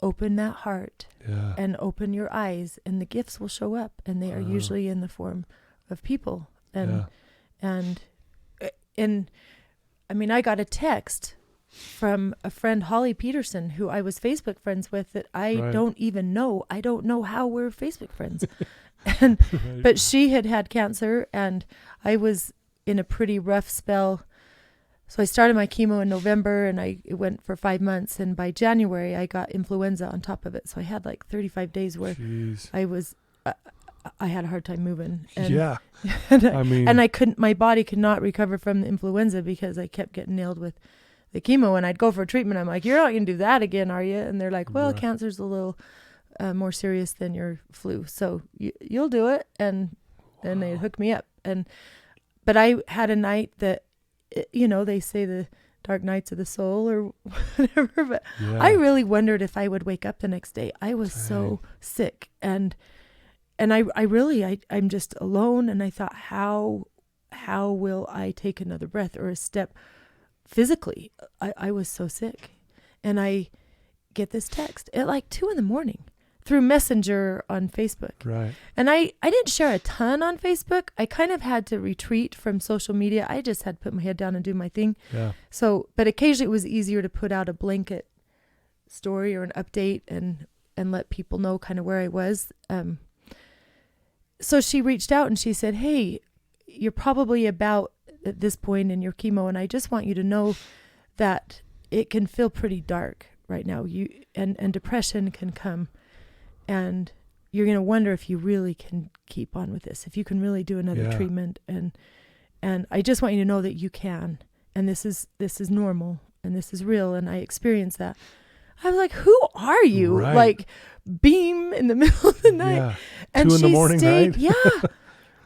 open that heart and open your eyes, and the gifts will show up, and they are usually in the form of people. And I mean, I got a text from a friend, Holly Peterson, who I was Facebook friends with, that I don't even know. I don't know how we're Facebook friends. And but she had cancer, and I was in a pretty rough spell. So I started my chemo in November, and it went for 5 months. And by January, I got influenza on top of it. So I had like 35 days where I had a hard time moving. And, and my body could not recover from the influenza because I kept getting nailed with the chemo. And I'd go for a treatment. I'm like, you're not going to do that again, are you? And they're like, well, cancer's a little more serious than your flu. So you'll do it. And then they hooked me up. But I had a night that, they say the dark nights of the soul or whatever, but I really wondered if I would wake up the next day. I was so sick, and I'm just alone. And I thought, how will I take another breath or a step physically? I was so sick, and I get this text at like 2 a.m. through Messenger on Facebook. Right. And I didn't share a ton on Facebook. I kind of had to retreat from social media. I just had to put my head down and do my thing. Yeah. So, but occasionally it was easier to put out a blanket story or an update and let people know kind of where I was. So she reached out and she said, hey, you're probably about at this point in your chemo, and I just want you to know that it can feel pretty dark right now. And depression can come. And you're going to wonder if you really can keep on with this, if you can really do another treatment. And I just want you to know that you can. And this is normal, and this is real. And I experienced that. I was like, who are you? Right. Like, beam in the middle of the night. Yeah. And 2 a.m, right? Yeah.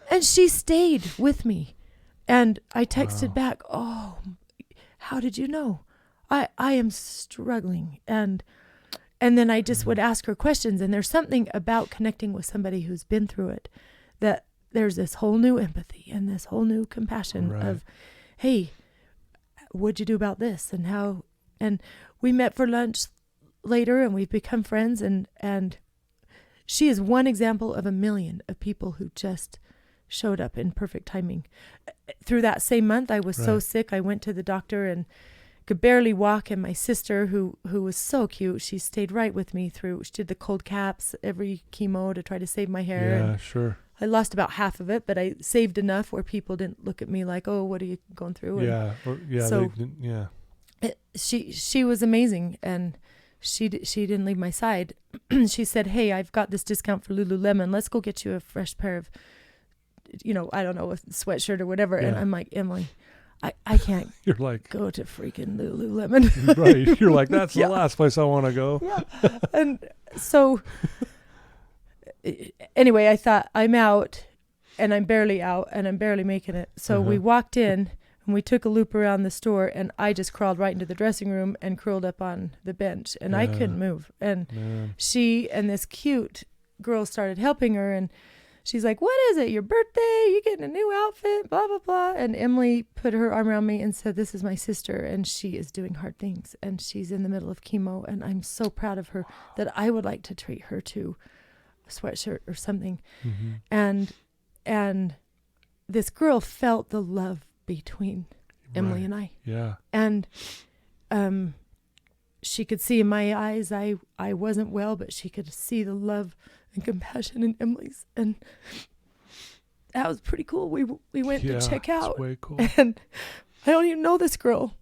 And she stayed with me. And I texted back, oh, how did you know? I am struggling. And then I just would ask her questions. And there's something about connecting with somebody who's been through it, that there's this whole new empathy and this whole new compassion of, hey, what'd you do about this? And how, and we met for lunch later and we've become friends. And she is one example of a million of people who just showed up in perfect timing. Through that same month, I was so sick. I went to the doctor and could barely walk. And my sister, who was so cute, she stayed right with me through. She did the cold caps, every chemo to try to save my hair. Yeah, and sure. I lost about half of it, but I saved enough where people didn't look at me like, "Oh, what are you going through?" She was amazing, and she didn't leave my side. She said, "Hey, I've got this discount for Lululemon. Let's go get you a fresh pair of, I don't know, a sweatshirt or whatever." Yeah. And I'm like, "Emily, I can't You're like, go to freaking Lululemon." Right. You're like, that's the last place I want to go. Yeah. And so anyway, I thought, I'm out and I'm barely out and I'm barely making it. So we walked in and we took a loop around the store and I just crawled right into the dressing room and curled up on the bench and I couldn't move. And she and this cute girl started helping her and she's like, "What is it? Your birthday? You getting a new outfit? Blah, blah, blah." And Emily put her arm around me and said, "This is my sister and she is doing hard things and she's in the middle of chemo and I'm so proud of her that I would like to treat her to a sweatshirt or something." And this girl felt the love between Emily and I. Yeah. And she could see in my eyes I wasn't well, but she could see the love and compassion in Emily's, and that was pretty cool. We went to check out, way cool. And I don't even know this girl,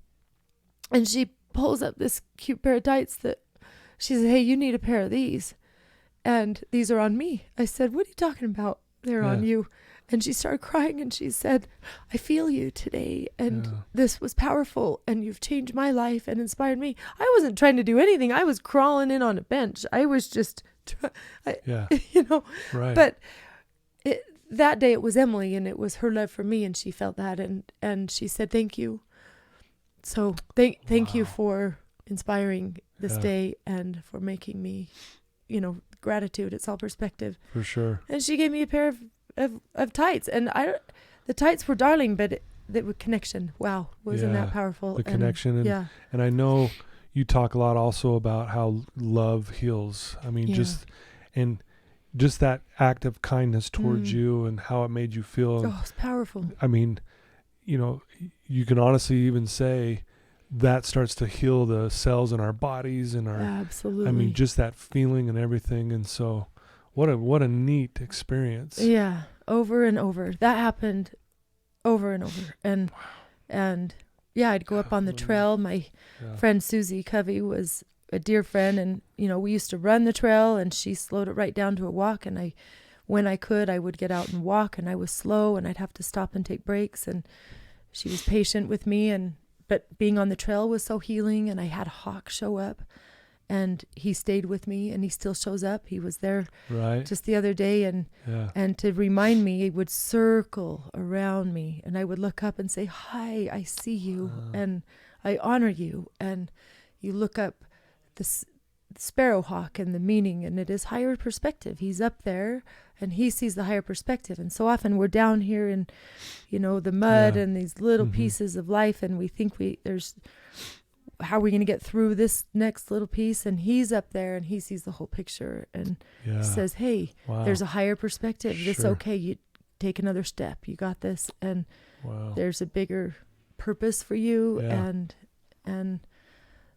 and she pulls up this cute pair of tights that she said, "Hey, you need a pair of these, and these are on me." I said, "What are you talking about? They're on you." And she started crying and she said, "I feel you today and this was powerful and you've changed my life and inspired me." I wasn't trying to do anything. I was crawling in on a bench. I was just, Right. But that day it was Emily and it was her love for me and she felt that and she said, "Thank you." So thank you for inspiring this day and for making me, gratitude. It's all perspective. For sure. And she gave me a pair of tights, and the tights were darling, but the connection, wow, wasn't that powerful? The connection, and I know you talk a lot also about how love heals. I mean, just that act of kindness towards you and how it made you feel. Oh, it's powerful. I mean, you can honestly even say that starts to heal the cells in our bodies and our. Absolutely. I mean, just that feeling and everything, and so. What a neat experience. Yeah, over and over. That happened over and over. And I'd go up on the trail. My friend Susie Covey was a dear friend, and we used to run the trail and she slowed it right down to a walk, and when I could, I would get out and walk, and I was slow and I'd have to stop and take breaks, and she was patient with me, but being on the trail was so healing, and I had Hawk show up. And he stayed with me, and he still shows up. He was there just the other day, and to remind me, he would circle around me, and I would look up and say, "Hi, I see you, and I honor you." And you look up the Sparrow Hawk and the meaning, and it is higher perspective. He's up there, and he sees the higher perspective. And so often we're down here in, the mud and these little pieces of life, and we think how are we going to get through this next little piece? And he's up there and he sees the whole picture and says, "Hey, there's a higher perspective. It's okay. You take another step. You got this. And there's a bigger purpose for you." And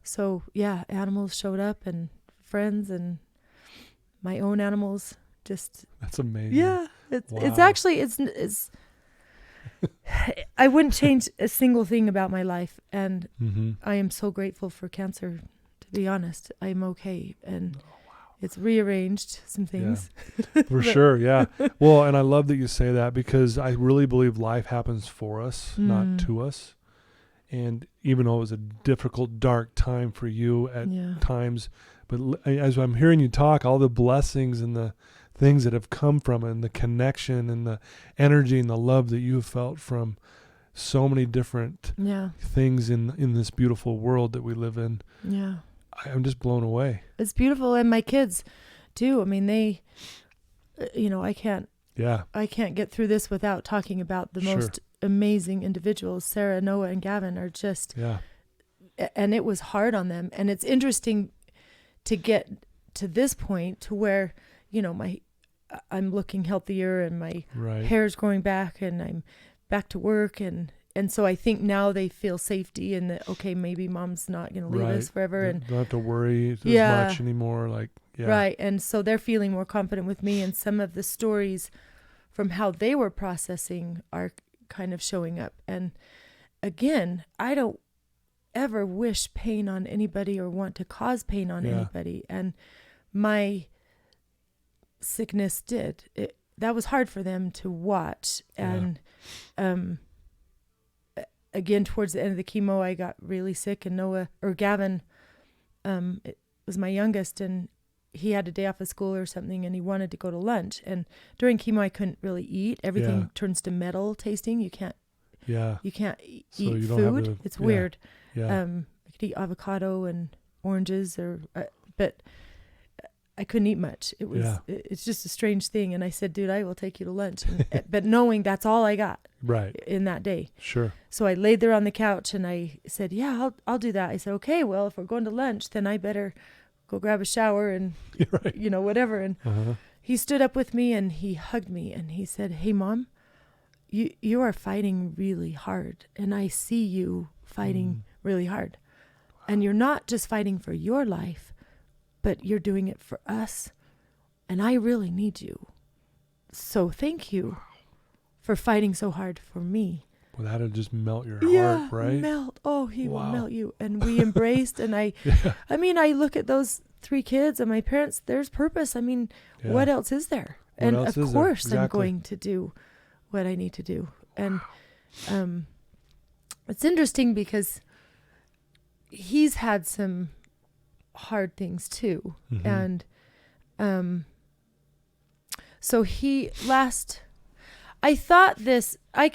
so, animals showed up and friends and my own animals just. That's amazing. Yeah. It's actually, it's I wouldn't change a single thing about my life, and I am so grateful for cancer. To be honest, I'm okay, and it's rearranged some things. For sure, yeah. Well, and I love that you say that because I really believe life happens for us, not to us. And even though it was a difficult, dark time for you at times, but as I'm hearing you talk, all the blessings and the things that have come from it, and the connection and the energy and the love that you have felt from so many different things in this beautiful world that we live in. Yeah. I'm just blown away. It's beautiful. And my kids too. I mean, they, I can't get through this without talking about the most amazing individuals. Sarah, Noah, and Gavin are just, and it was hard on them. And it's interesting to get to this point to where, I'm looking healthier and my hair's growing back and I'm back to work. And so I think now they feel safety and that, okay, maybe mom's not going to leave us forever. And don't have to worry as much anymore. Right. And so they're feeling more confident with me. And some of the stories from how they were processing are kind of showing up. And again, I don't ever wish pain on anybody or want to cause pain on anybody. And my sickness that was hard for them to watch. And again, towards the end of the chemo, I got really sick, and Gavin it was my youngest, and he had a day off of school or something, and he wanted to go to lunch. And during chemo, I couldn't really eat. Everything turns to metal tasting. You can't eat food. It's weird. I could eat avocado and oranges, but I couldn't eat much. It was it's just a strange thing. And I said, dude, I will take you to lunch. But knowing that's all I got in that day. Sure. So I laid there on the couch and I said, I'll do that. I said, okay, well, if we're going to lunch, then I better go grab a shower and, whatever. And he stood up with me and he hugged me and he said, hey, Mom, you are fighting really hard. And I see you fighting really hard. Wow. And you're not just fighting for your life, but you're doing it for us. And I really need you. So thank you for fighting so hard for me. Well, that'd just melt your heart, right? Melt. Oh, he will melt you. And we embraced. And I look at those 3 kids and my parents, there's purpose. I mean, what else is there? And of course exactly. I'm going to do what I need to do. And it's interesting because he's had some hard things too. And so I thought this, I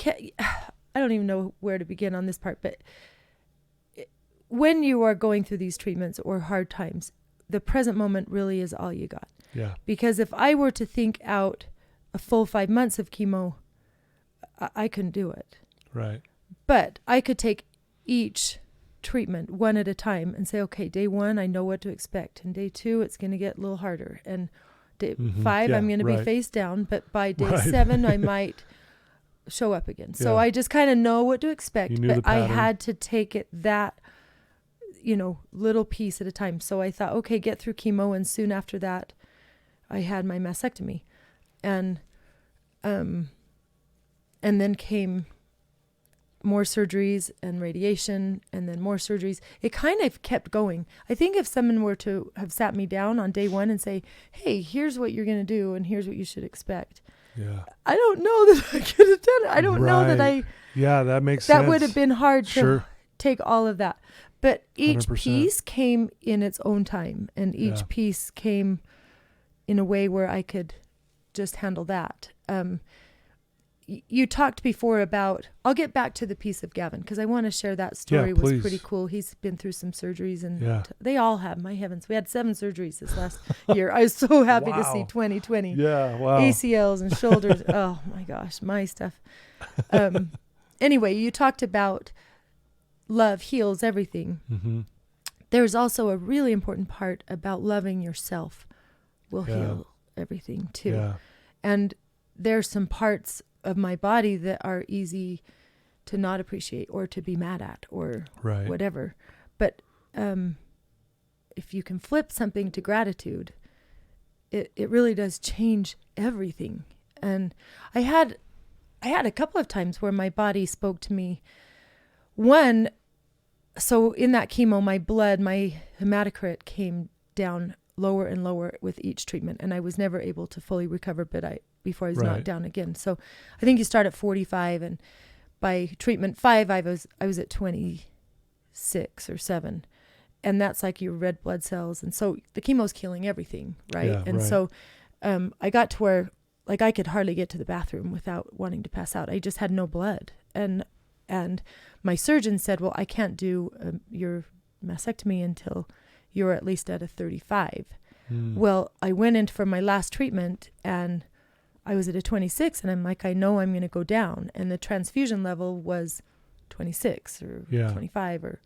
don't even know where to begin on this part, but when you are going through these treatments or hard times, the present moment really is all you got. Yeah. Because if I were to think out a full 5 months of chemo, I couldn't do it. Right. But I could take each treatment one at a time and say, okay, day 1, I know what to expect. And day 2, it's going to get a little harder. And day 5, I'm going to be face down. But by day 7, I might show up again. So I just kind of know what to expect. But I had to take it that, little piece at a time. So I thought, okay, get through chemo. And soon after that, I had my mastectomy. And then came more surgeries and radiation and then more surgeries. It kind of kept going. I think if someone were to have sat me down on day 1 and say, hey, here's what you're going to do and here's what you should expect. Yeah. I don't know that I could have done it. I don't know that that makes sense. That would have been hard to take all of that. But each 100%. Piece came in its own time and each piece came in a way where I could just handle that. You talked before about, I'll get back to the piece of Gavin because I want to share that story. It was pretty cool. He's been through some surgeries and they all have, my heavens. We had 7 surgeries this last year. I was so happy to see 2020. Yeah, wow. ACLs and shoulders. Oh my gosh, my stuff. Anyway, you talked about love heals everything. Mm-hmm. There's also a really important part about loving yourself will heal everything too. Yeah. And there's some parts of my body that are easy to not appreciate or to be mad at or whatever. But if you can flip something to gratitude, it really does change everything. And I had a couple of times where my body spoke to me. One, so in that chemo, my hematocrit came down lower and lower with each treatment, and I was never able to fully recover, before I was knocked down again. So I think you start at 45, and by treatment 5, I was at 26 or 7, and that's like your red blood cells, and so the chemo's killing everything, right? Yeah, and so I got to where like I could hardly get to the bathroom without wanting to pass out. I just had no blood, and And my surgeon said, well, I can't do your mastectomy until you're at least at a 35. Well, I went in for my last treatment and I was at a 26, and I'm like, I know I'm going to go down. And the transfusion level was 26 or 25, or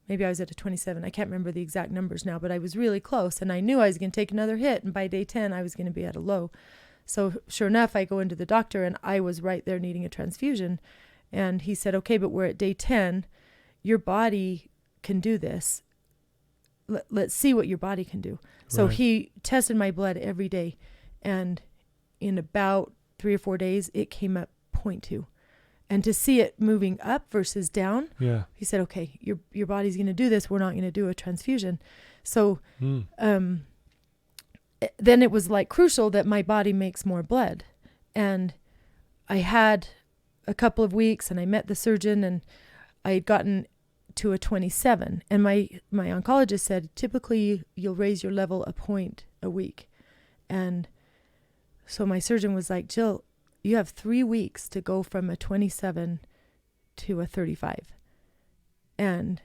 maybe I was at a 27. I can't remember the exact numbers now, but I was really close, and I knew I was going to take another hit. And by day 10, I was going to be at a low. So sure enough, I go into the doctor, and I was right there needing a transfusion. And he said, okay, but we're at day 10. Your body can do this. Let's see what your body can do. So he tested my blood every day, and in about 3 or 4 days, it came up 0.2. And to see it moving up versus down, he said, okay, your body's going to do this. We're not going to do a transfusion. So then it was like crucial that my body makes more blood. And I had a couple of weeks, and I met the surgeon, and I had gotten to a 27. And my oncologist said, typically you'll raise your level a point a week. And so my surgeon was like, Jill, you have 3 weeks to go from a 27 to a 35. And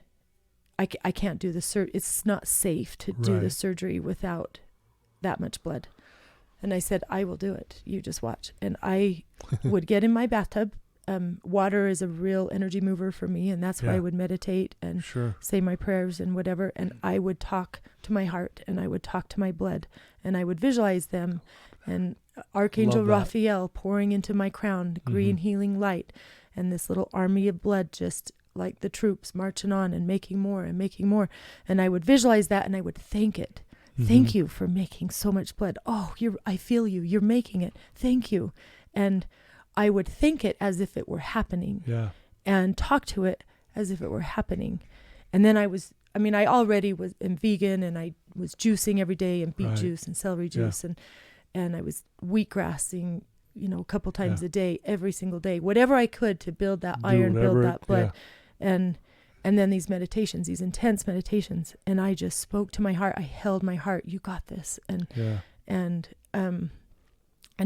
I can't do the surgery. It's not safe to do the surgery without that much blood. And I said, I will do it. You just watch. And I would get in my bathtub. Water is a real energy mover for me. And that's why I would meditate and say my prayers and whatever. And I would talk to my heart, and I would talk to my blood, and I would visualize them. And Archangel Raphael pouring into my crown, green healing light, and this little army of blood, just like the troops marching on and making more and making more. And I would visualize that, and I would thank it. Thank you for making so much blood. Oh, I feel you. You're making it. Thank you. And I would think it as if it were happening, and talk to it as if it were happening. And then I already am vegan, and I was juicing every day, and beet juice and celery juice, and I was wheatgrassing, a couple times a day, every single day, whatever I could to build that iron, build that blood. And then these meditations, these intense meditations, and I just spoke to my heart. I held my heart. You got this. And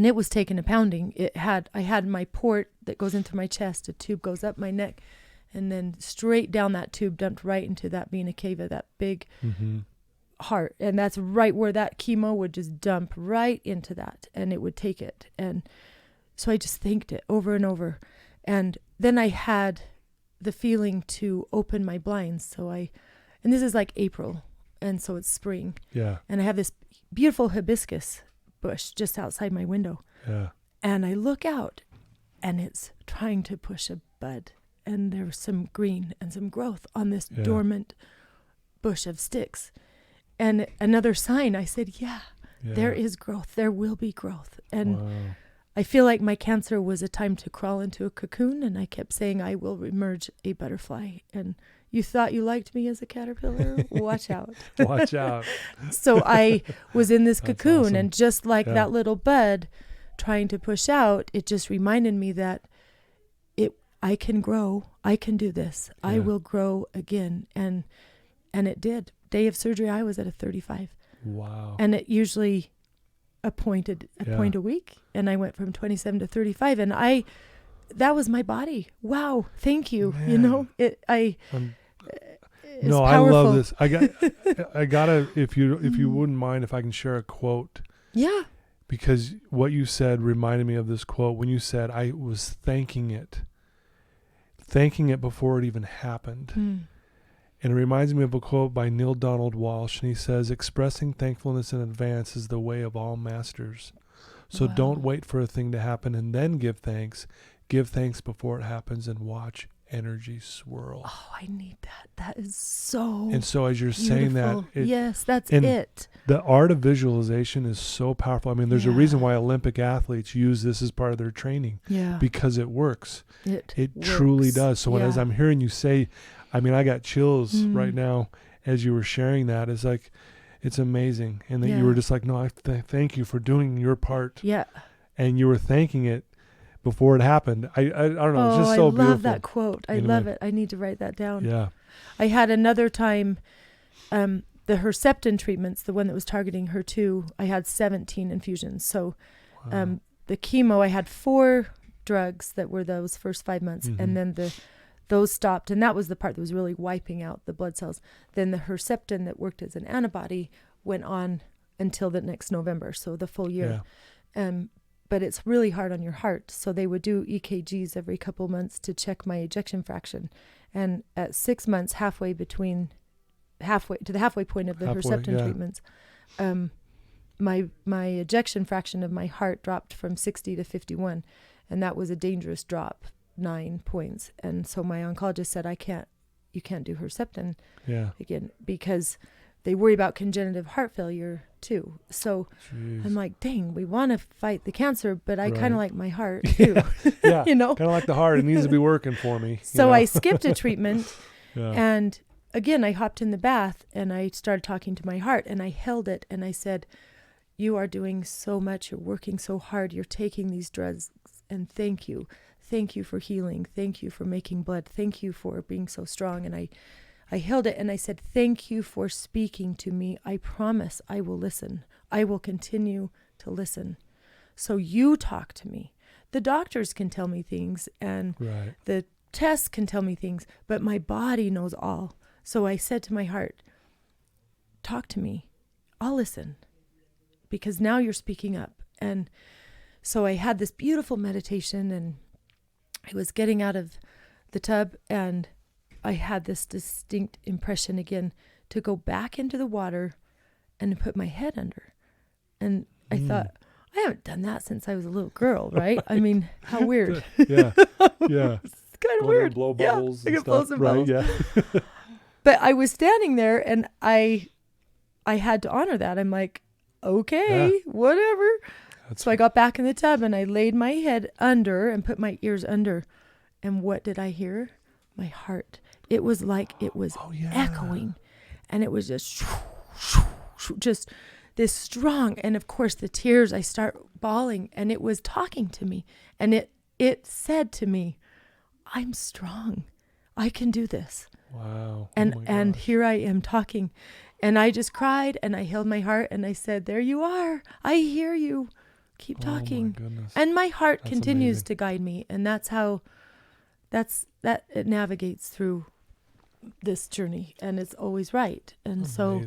it was taking a pounding. I had my port that goes into my chest. A tube goes up my neck, and then straight down that tube, dumped right into that vena cava, that big heart. And that's right where that chemo would just dump right into that, and it would take it. And so I just thanked it over and over. And then I had the feeling to open my blinds. And this is like April, and so it's spring. And I have this beautiful hibiscus bush just outside my window. And I look out, and it's trying to push a bud, and there's some green and some growth on this dormant bush of sticks. And another sign, I said, there is growth. There will be growth. And I feel like my cancer was a time to crawl into a cocoon, and I kept saying, I will emerge a butterfly. And you thought you liked me as a caterpillar? Watch out. Watch out. So I was in this cocoon, awesome. and just like that little bud trying to push out, it just reminded me that I can grow. I can do this. I will grow again. And it did. Day of surgery, I was at a 35. Wow. And it usually a point a week. And I went from 27 to 35. And that was my body. Wow. Thank you. Man. It's powerful. I love this. I gotta, if you wouldn't mind, if I can share a quote. Yeah. Because what you said reminded me of this quote when you said, I was thanking it before it even happened. And it reminds me of a quote by Neil Donald Walsh, and he says, expressing thankfulness in advance is the way of all masters. So don't wait for a thing to happen and then give thanks. Give thanks before it happens, and watch energy swirl. Oh, I need that. That is so And so as you're beautiful. saying that, yes, that's it. The art of visualization is so powerful. I mean, there's a reason why Olympic athletes use this as part of their training. Because it works. It works. Truly does. So as I'm hearing you say, I mean, I got chills right now as you were sharing that. It's like, it's amazing. And that you were just like, no, I thank you for doing your part. Yeah. And you were thanking it before it happened. I don't know. It's just so beautiful. I love that quote. I love it. I need to write that down. Yeah. I had another time, the Herceptin treatments, the one that was targeting HER2, I had 17 infusions. So the chemo, I had 4 drugs that were those first 5 months. And then those stopped. And that was the part that was really wiping out the blood cells. Then the Herceptin that worked as an antibody went on until the next November, so the full year. But it's really hard on your heart. So they would do EKGs every couple months to check my ejection fraction. And at 6 months, halfway to the halfway point of the Herceptin treatments, my ejection fraction of my heart dropped from 60 to 51. And that was a dangerous drop, 9 points. And so my oncologist said, you can't do Herceptin again, because they worry about congenital heart failure too. So I'm like, dang, we want to fight the cancer, but I kind of like my heart too. You know, kind of like the heart. It needs to be working for me. So I skipped a treatment and again, I hopped in the bath and I started talking to my heart and I held it and I said, you are doing so much. You're working so hard. You're taking these drugs and thank you. Thank you for healing. Thank you for making blood. Thank you for being so strong. And I held it and I said, thank you for speaking to me. I promise I will listen. I will continue to listen. So you talk to me. The doctors can tell me things and the tests can tell me things, but my body knows all. So I said to my heart, talk to me. I'll listen because now you're speaking up. And so I had this beautiful meditation and I was getting out of the tub and I had this distinct impression again to go back into the water and to put my head under. And I thought, I haven't done that since I was a little girl, right? I mean, how weird. Yeah. It's kind of weird. Blow bubbles and I stuff. Blow some bubbles. Yeah. But I was standing there and I had to honor that. I'm like, okay, whatever. So I got back in the tub and I laid my head under and put my ears under. And what did I hear? My heart. It was like it was echoing, and it was just this strong. And of course, the tears, I start bawling, and it was talking to me, and it said to me, "I'm strong. I can do this." Wow. And here I am talking, and I just cried, and I held my heart, and I said, "There you are. I hear you. Keep talking." Oh my goodness. And my heart That's continues amazing. to guide me, and that's how. That it navigates through this journey, and it's always right. And so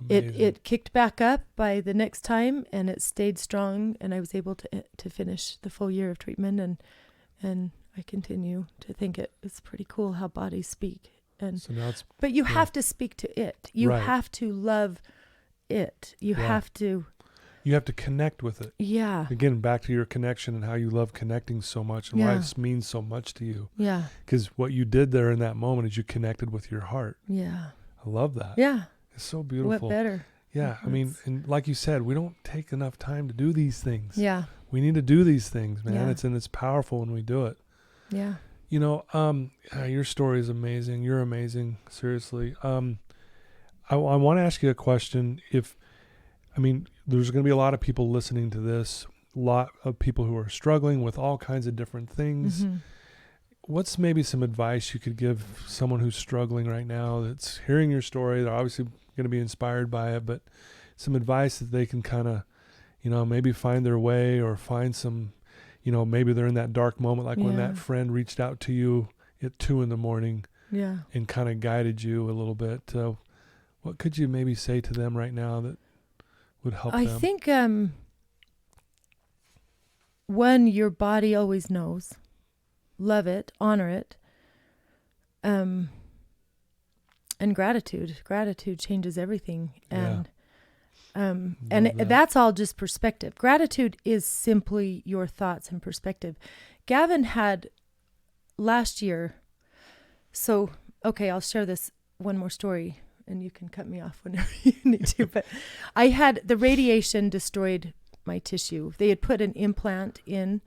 it kicked back up by the next time, and it stayed strong, and I was able to finish the full year of treatment, and I continue to think it's pretty cool how bodies speak. And so now but you have to speak to it. You have to love it. You have to. You have to connect with it. Yeah. Again, back to your connection and how you love connecting so much and why it means so much to you. Yeah. Because what you did there in that moment is you connected with your heart. Yeah. I love that. Yeah. It's so beautiful. What better? Yeah. I mean, and like you said, we don't take enough time to do these things. Yeah. We need to do these things, man. Yeah. It's powerful when we do it. Yeah. You know, your story is amazing. You're amazing. Seriously. I want to ask you a question. There's going to be a lot of people listening to this, a lot of people who are struggling with all kinds of different things. Mm-hmm. What's maybe some advice you could give someone who's struggling right now that's hearing your story? They're obviously going to be inspired by it, but some advice that they can kind of, maybe find their way or find some, maybe they're in that dark moment, like when that friend reached out to you at 2 a.m. and kind of guided you a little bit. What could you maybe say to them right now that would help them? I think, one, your body always knows. Love it, honor it. And gratitude. Gratitude changes everything. And that's all just perspective. Gratitude is simply your thoughts and perspective. Gavin had last year, so, okay, I'll share this one more story. And you can cut me off whenever you need to. But I had the radiation destroyed my tissue. They had put an implant in,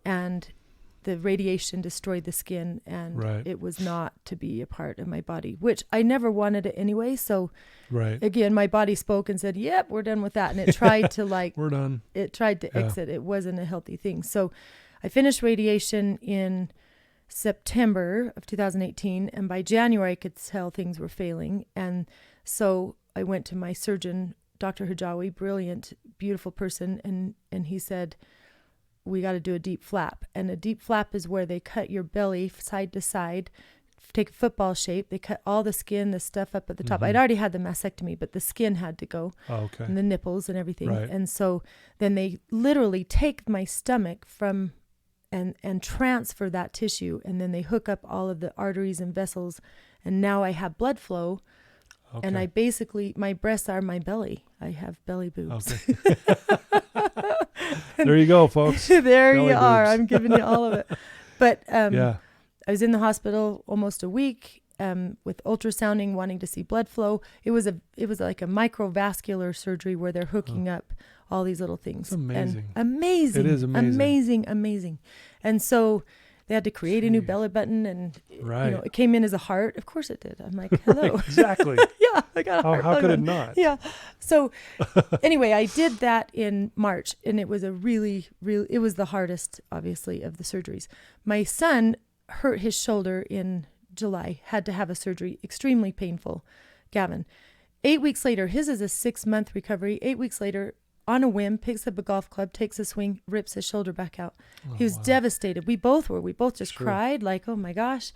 and the radiation destroyed the skin, and it was not to be a part of my body, which I never wanted it anyway. So again, my body spoke and said, "Yep, we're done with that." And it tried to we're done. It tried to exit. It wasn't a healthy thing. So I finished radiation in September of 2018, and by January I could tell things were failing. And so I went to my surgeon, Dr. Hijawi, brilliant, beautiful person, and he said, "We got to do a deep flap." And a deep flap is where they cut your belly side to side take a football shape. They cut all the skin, the stuff up at the top. I'd already had the mastectomy, but the skin had to go. Oh, okay. And the nipples and everything. Right. And so then they literally take my stomach from and transfer that tissue, and then they hook up all of the arteries and vessels, and now I have blood flow. Okay. And I basically, my breasts are my belly. I have belly boobs. Okay. There you go, folks. There belly you are. boobs. I'm giving you all of it. But yeah. I was in the hospital almost a week with ultrasounding, wanting to see blood flow. It was like a microvascular surgery where they're hooking up all these little things. It's amazing. And amazing. It is amazing. Amazing. And so they had to create a new belly button, and right. it came in as a heart. Of course it did. I'm like, hello. Right, exactly. Yeah, I got a heart. How could it not? Yeah. So anyway, I did that in March, and it was it was the hardest, obviously, of the surgeries. My son hurt his shoulder in July, had to have a surgery, extremely painful, Gavin. 8 weeks later, his is a 6-month recovery. 8 weeks later, on a whim, picks up a golf club, takes a swing, rips his shoulder back out. He was devastated. We both were. We both just cried like, oh my gosh,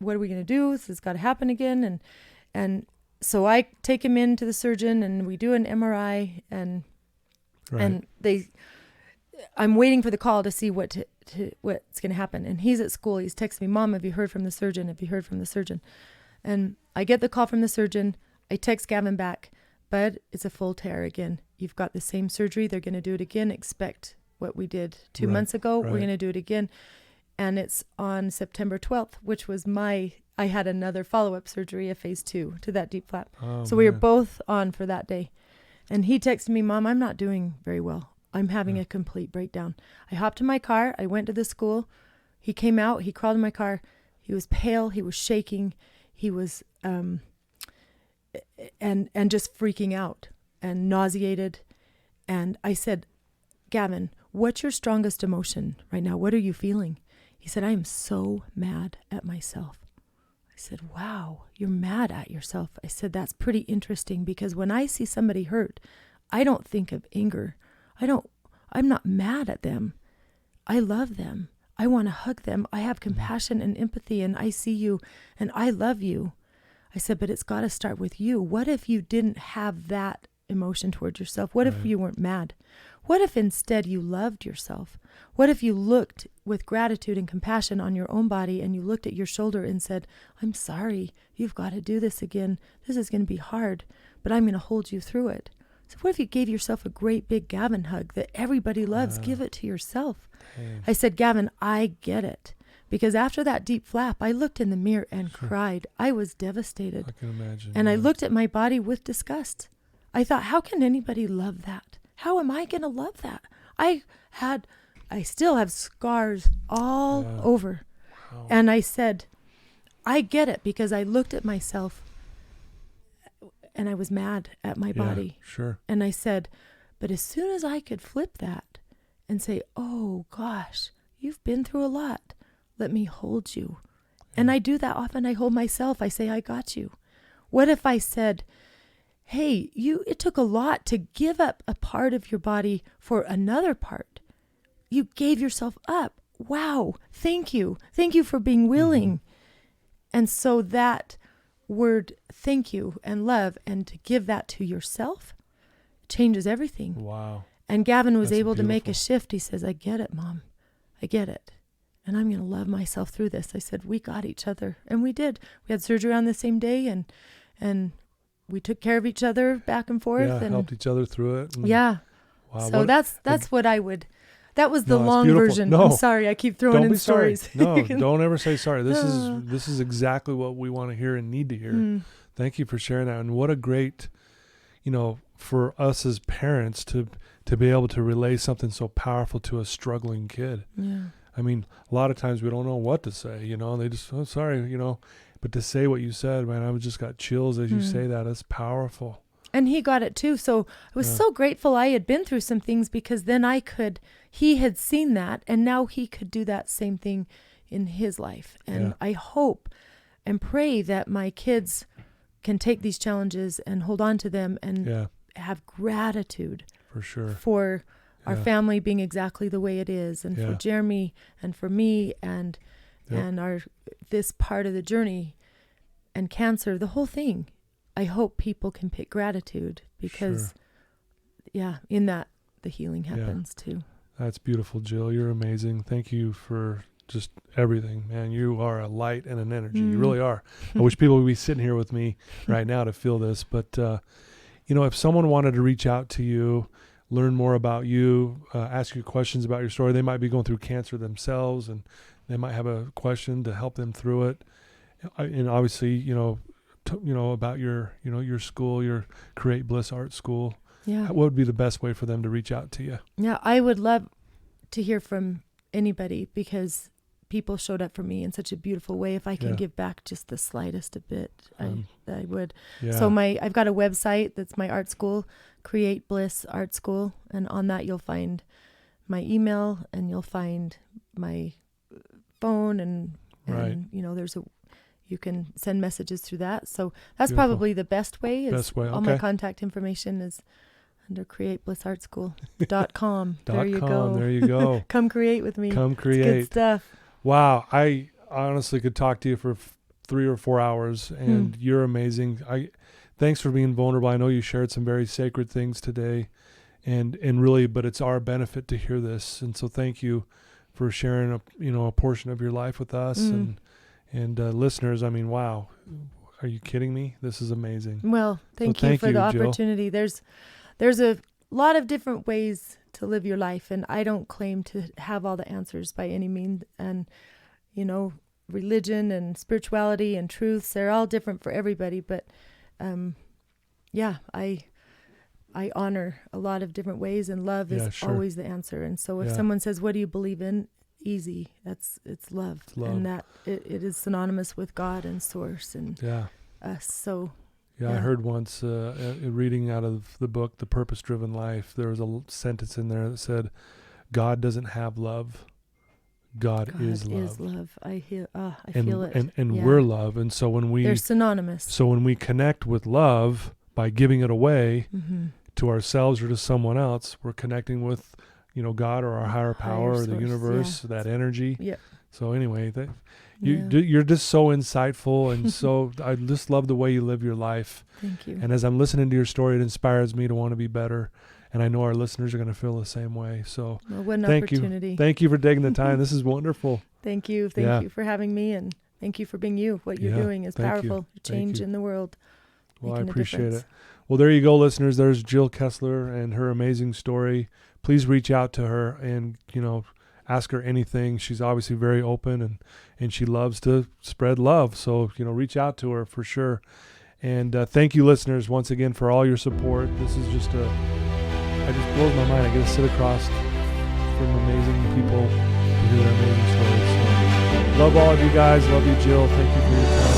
what are we going to do? This has got to happen again. And so I take him in to the surgeon, and we do an MRI, and I'm waiting for the call to see what's going to happen. And he's at school. He's texting me, Mom, have you heard from the surgeon? Have you heard from the surgeon? And I get the call from the surgeon. I text Gavin back, Bud, it's a full tear again. You've got the same surgery. They're going to do it again. Expect what we did 2 months ago. We're going to do it again. And it's on September 12th, which was I had another follow-up surgery, a phase 2 to that deep flap. So we were both on for that day. And he texted me, Mom, I'm not doing very well. I'm having a complete breakdown. I hopped in my car. I went to the school. He came out. He crawled in my car. He was pale. He was shaking. He was and just freaking out and nauseated. And I said, Gavin, what's your strongest emotion right now? What are you feeling? He said, I am so mad at myself. I said, wow, you're mad at yourself. I said, that's pretty interesting, because when I see somebody hurt, I don't think of anger. I'm not mad at them. I love them. I want to hug them. I have compassion and empathy, and I see you and I love you. I said, but it's got to start with you. What if you didn't have that emotion towards yourself? What if you weren't mad? What if instead you loved yourself? What if you looked with gratitude and compassion on your own body, and you looked at your shoulder and said, I'm sorry, you've got to do this again. This is going to be hard, but I'm going to hold you through it. So what if you gave yourself a great big Gavin hug that everybody loves? Give it to yourself. I said, Gavin, I get it. Because after that deep flap, I looked in the mirror and cried. I was devastated. I can imagine. And I looked at my body with disgust. I thought, how can anybody love that? How am I going to love that? I still have scars all over. Wow. And I said, I get it, because I looked at myself and I was mad at my body. Sure. And I said, but as soon as I could flip that and say, oh gosh, you've been through a lot. Let me hold you. And I do that often. I hold myself. I say, I got you. What if I said, hey, it took a lot to give up a part of your body for another part. You gave yourself up. Wow. Thank you. Thank you for being willing. And so that word, thank you and love, and to give that to yourself changes everything. Wow. And Gavin was able to make a shift. He says, I get it, Mom. I get it. And I'm going to love myself through this. I said, we got each other. And we did. We had surgery on the same day, and we took care of each other back and forth. Yeah, and helped each other through it. Yeah. Wow, so that's what I would, that was the long version. No, I'm sorry. I keep throwing in stories. No, don't ever say sorry. This is exactly what we want to hear and need to hear. Thank you for sharing that. And what a great, for us as parents to be able to relay something so powerful to a struggling kid. Yeah. I mean, a lot of times we don't know what to say, they just, oh, sorry, but to say what you said, man, I just got chills as you say that. It's powerful. And he got it too. So I was so grateful I had been through some things, because then he had seen that, and now he could do that same thing in his life. And I hope and pray that my kids can take these challenges and hold on to them and have gratitude for sure for our family being exactly the way it is, and for Jeremy and for me, and and this part of the journey and cancer, the whole thing. I hope people can pick gratitude because, in that the healing happens too. That's beautiful, Jill. You're amazing. Thank you for just everything, man. You are a light and an energy. You really are. I wish people would be sitting here with me right now to feel this. But, if someone wanted to reach out to you, learn more about you, ask you questions about your story, they might be going through cancer themselves and they might have a question to help them through it. And obviously, about your school, your Create Bliss Art School. Yeah. What would be the best way for them to reach out to you? Yeah, I would love to hear from anybody because people showed up for me in such a beautiful way. If I can give back just the slightest a bit, I would. Yeah. So I've got a website that's my art school, Create Bliss Art School, and on that you'll find my email and you'll find my phone and you can send messages through that. So that's probably the best way. All my contact information is under createblissartschool.com. There you go. There you go. Come create with me. Come create. It's good stuff. Wow. I honestly could talk to you for 3 or 4 hours and you're amazing. Thanks for being vulnerable. I know you shared some very sacred things today and really, but it's our benefit to hear this. And so thank you for sharing a portion of your life with us and listeners. I mean, wow. Are you kidding me? This is amazing. Well, thank you for the opportunity. Jill. There's a lot of different ways to live your life, and I don't claim to have all the answers by any means. And, religion and spirituality and truths, they're all different for everybody. But, I honor a lot of different ways, and love is always the answer. And so if someone says, what do you believe in? Easy. It's love. It's love. And that it is synonymous with God and source and us. So I heard once reading out of the book The Purpose-Driven Life, there was a sentence in there that said, God doesn't have love, God is love. I feel it. And we're love. And so they're synonymous. So when we connect with love by giving it away to ourselves or to someone else, we're connecting with God or our higher power or the universe, that energy. Yeah. So anyway, you're just so insightful and so I just love the way you live your life. Thank you. And as I'm listening to your story, it inspires me to want to be better. And I know our listeners are going to feel the same way. So what an opportunity. Thank you for taking the time. This is wonderful. Thank you. Thank you for having me. And thank you for being you. What you're doing is powerful. Change in the world. Well, I appreciate it. Well, there you go, listeners. There's Jill Kesler and her amazing story. Please reach out to her and, ask her anything. She's obviously very open and she loves to spread love. So, reach out to her for sure. And thank you, listeners, once again for all your support. This is just it just blows my mind. I get to sit across from amazing people to hear their amazing stories. So, love all of you guys. Love you, Jill. Thank you for your time.